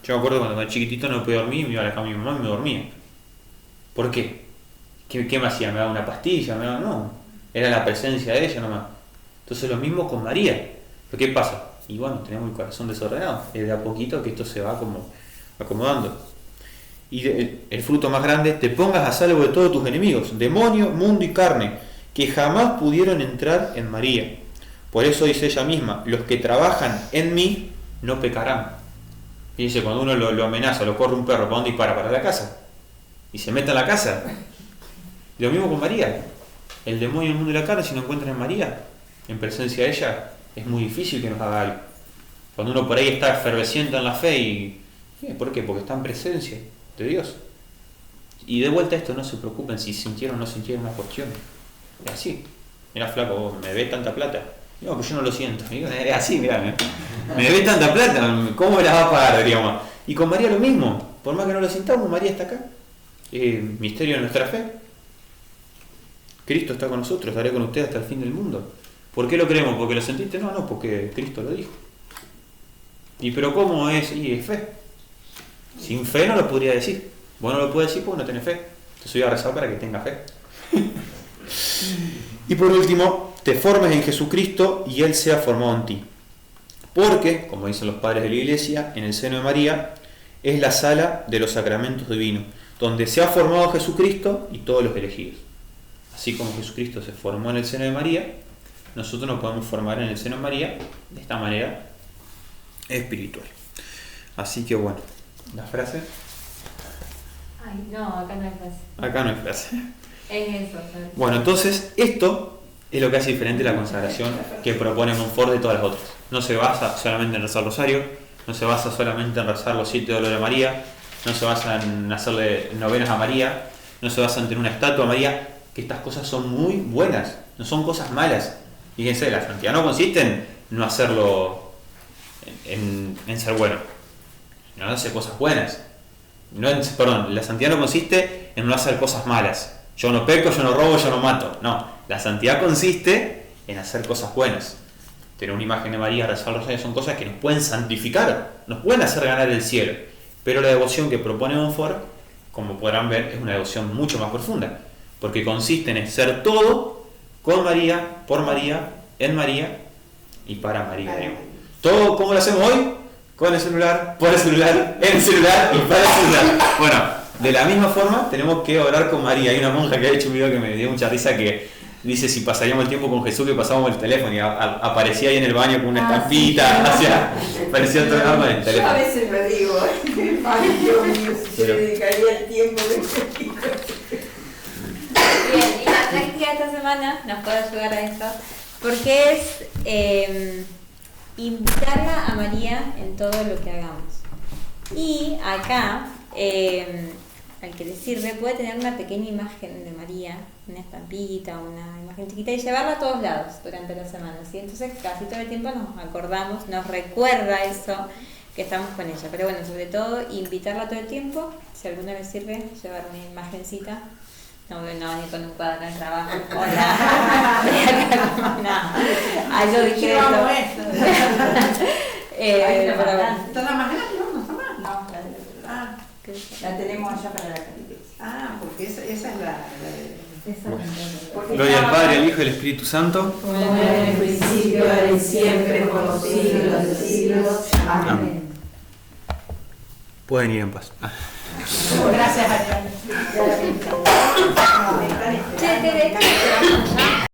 Yo me acuerdo cuando era chiquitito no podía dormir, me iba a la cama de mi mamá y me dormía. ¿Por qué? ¿Qué me hacía? ¿Me daba una pastilla? No, era la presencia de ella nomás. Entonces lo mismo con María. ¿Pero qué pasa? Y bueno, tenemos el corazón desordenado. Es de a poquito que esto se va como acomodando. Y el fruto más grande, te pongas a salvo de todos tus enemigos, demonio, mundo y carne, que jamás pudieron entrar en María. Por eso dice ella misma, los que trabajan en mí no pecarán. Fíjense, cuando uno lo amenaza, lo corre un perro, ¿para dónde dispara? Para la casa. Y se mete en la casa. Lo mismo con María. El demonio, el mundo y la carne, si no encuentran en María, en presencia de ella, es muy difícil que nos haga algo. Cuando uno por ahí está efervesciente en la fe y... ¿por qué? Porque está en presencia de Dios. Y de vuelta a esto, no se preocupen si sintieron o no sintieron una cuestión. Es así. Mira, flaco, me ve tanta plata. No, pues yo no lo siento. Es así, mirá. Me ve tanta plata, ¿cómo me la va a pagar, digamos? Y con María lo mismo. Por más que no lo sintamos, María está acá. Misterio de nuestra fe. Cristo está con nosotros, estaré con ustedes hasta el fin del mundo. ¿Por qué lo creemos? ¿Porque lo sentiste? No, porque Cristo lo dijo. ¿Y pero cómo es? Y es fe. Sin fe no lo podría decir. Vos no lo puedes decir porque no tenés fe. Entonces voy a rezar para que tenga fe. Y por último, te formes en Jesucristo y Él sea formado en ti. Porque, como dicen los padres de la Iglesia, en el seno de María es la sala de los sacramentos divinos, donde se ha formado Jesucristo y todos los elegidos. Así como Jesucristo se formó en el seno de María, nosotros nos podemos formar en el seno de María de esta manera espiritual. Así que bueno, ¿la frase? Ay, no, acá no hay frase. Acá no hay frase. Es eso. ¿Sabes? Bueno, entonces esto es lo que hace diferente la consagración que propone Montfort de todas las otras. No se basa solamente en rezar el rosario, no se basa solamente en rezar los 7 dolores de María, no se basa en hacerle novenas a María, no se basa en tener una estatua a María, que estas cosas son muy buenas, no son cosas malas. Fíjense, la santidad no consiste en no hacerlo, en ser bueno, no hacer cosas buenas. La santidad no consiste en no hacer cosas malas. Yo no peco, yo no robo, yo no mato. No, la santidad consiste en hacer cosas buenas. Tener una imagen de María, rezar los rosarios son cosas que nos pueden santificar, nos pueden hacer ganar el cielo. Pero la devoción que propone Montfort, como podrán ver, es una devoción mucho más profunda, porque consiste en ser todo con María, por María, en María y para María. Todo, ¿cómo lo hacemos hoy? Con el celular, por el celular, en el celular y para el celular. Bueno, de la misma forma tenemos que orar con María. Hay una monja que ha hecho un video que me dio mucha risa que dice si pasaríamos el tiempo con Jesús que pasábamos el teléfono y aparecía ahí en el baño con una estampita, parecía todo el con el teléfono. Yo a veces me digo, ay Dios mío, si yo le dedicaría el tiempo que Bien, y la práctica de esta semana nos puede ayudar a esto, porque es invitarla a María en todo lo que hagamos. Y acá al que le sirve puede tener una pequeña imagen de María, una estampita, una imagen chiquita, y llevarla a todos lados durante la semana, ¿sí? Entonces casi todo el tiempo nos acordamos, nos recuerda eso, que estamos con ella. Pero bueno, sobre todo invitarla todo el tiempo, si a alguno le sirve, llevar una imagencita. No, ni con un cuadro en trabajo. Hola. No. Algo discreto. ¿Está la más grande? No está mal. No, la tenemos allá para la catequesis. Porque esa es la Gloria al Padre, al Hijo y al Espíritu Santo. Como en el principio, ahora y siempre, por los siglos de siglos. Amén. Pueden ir en paz. Gracias, Ariana.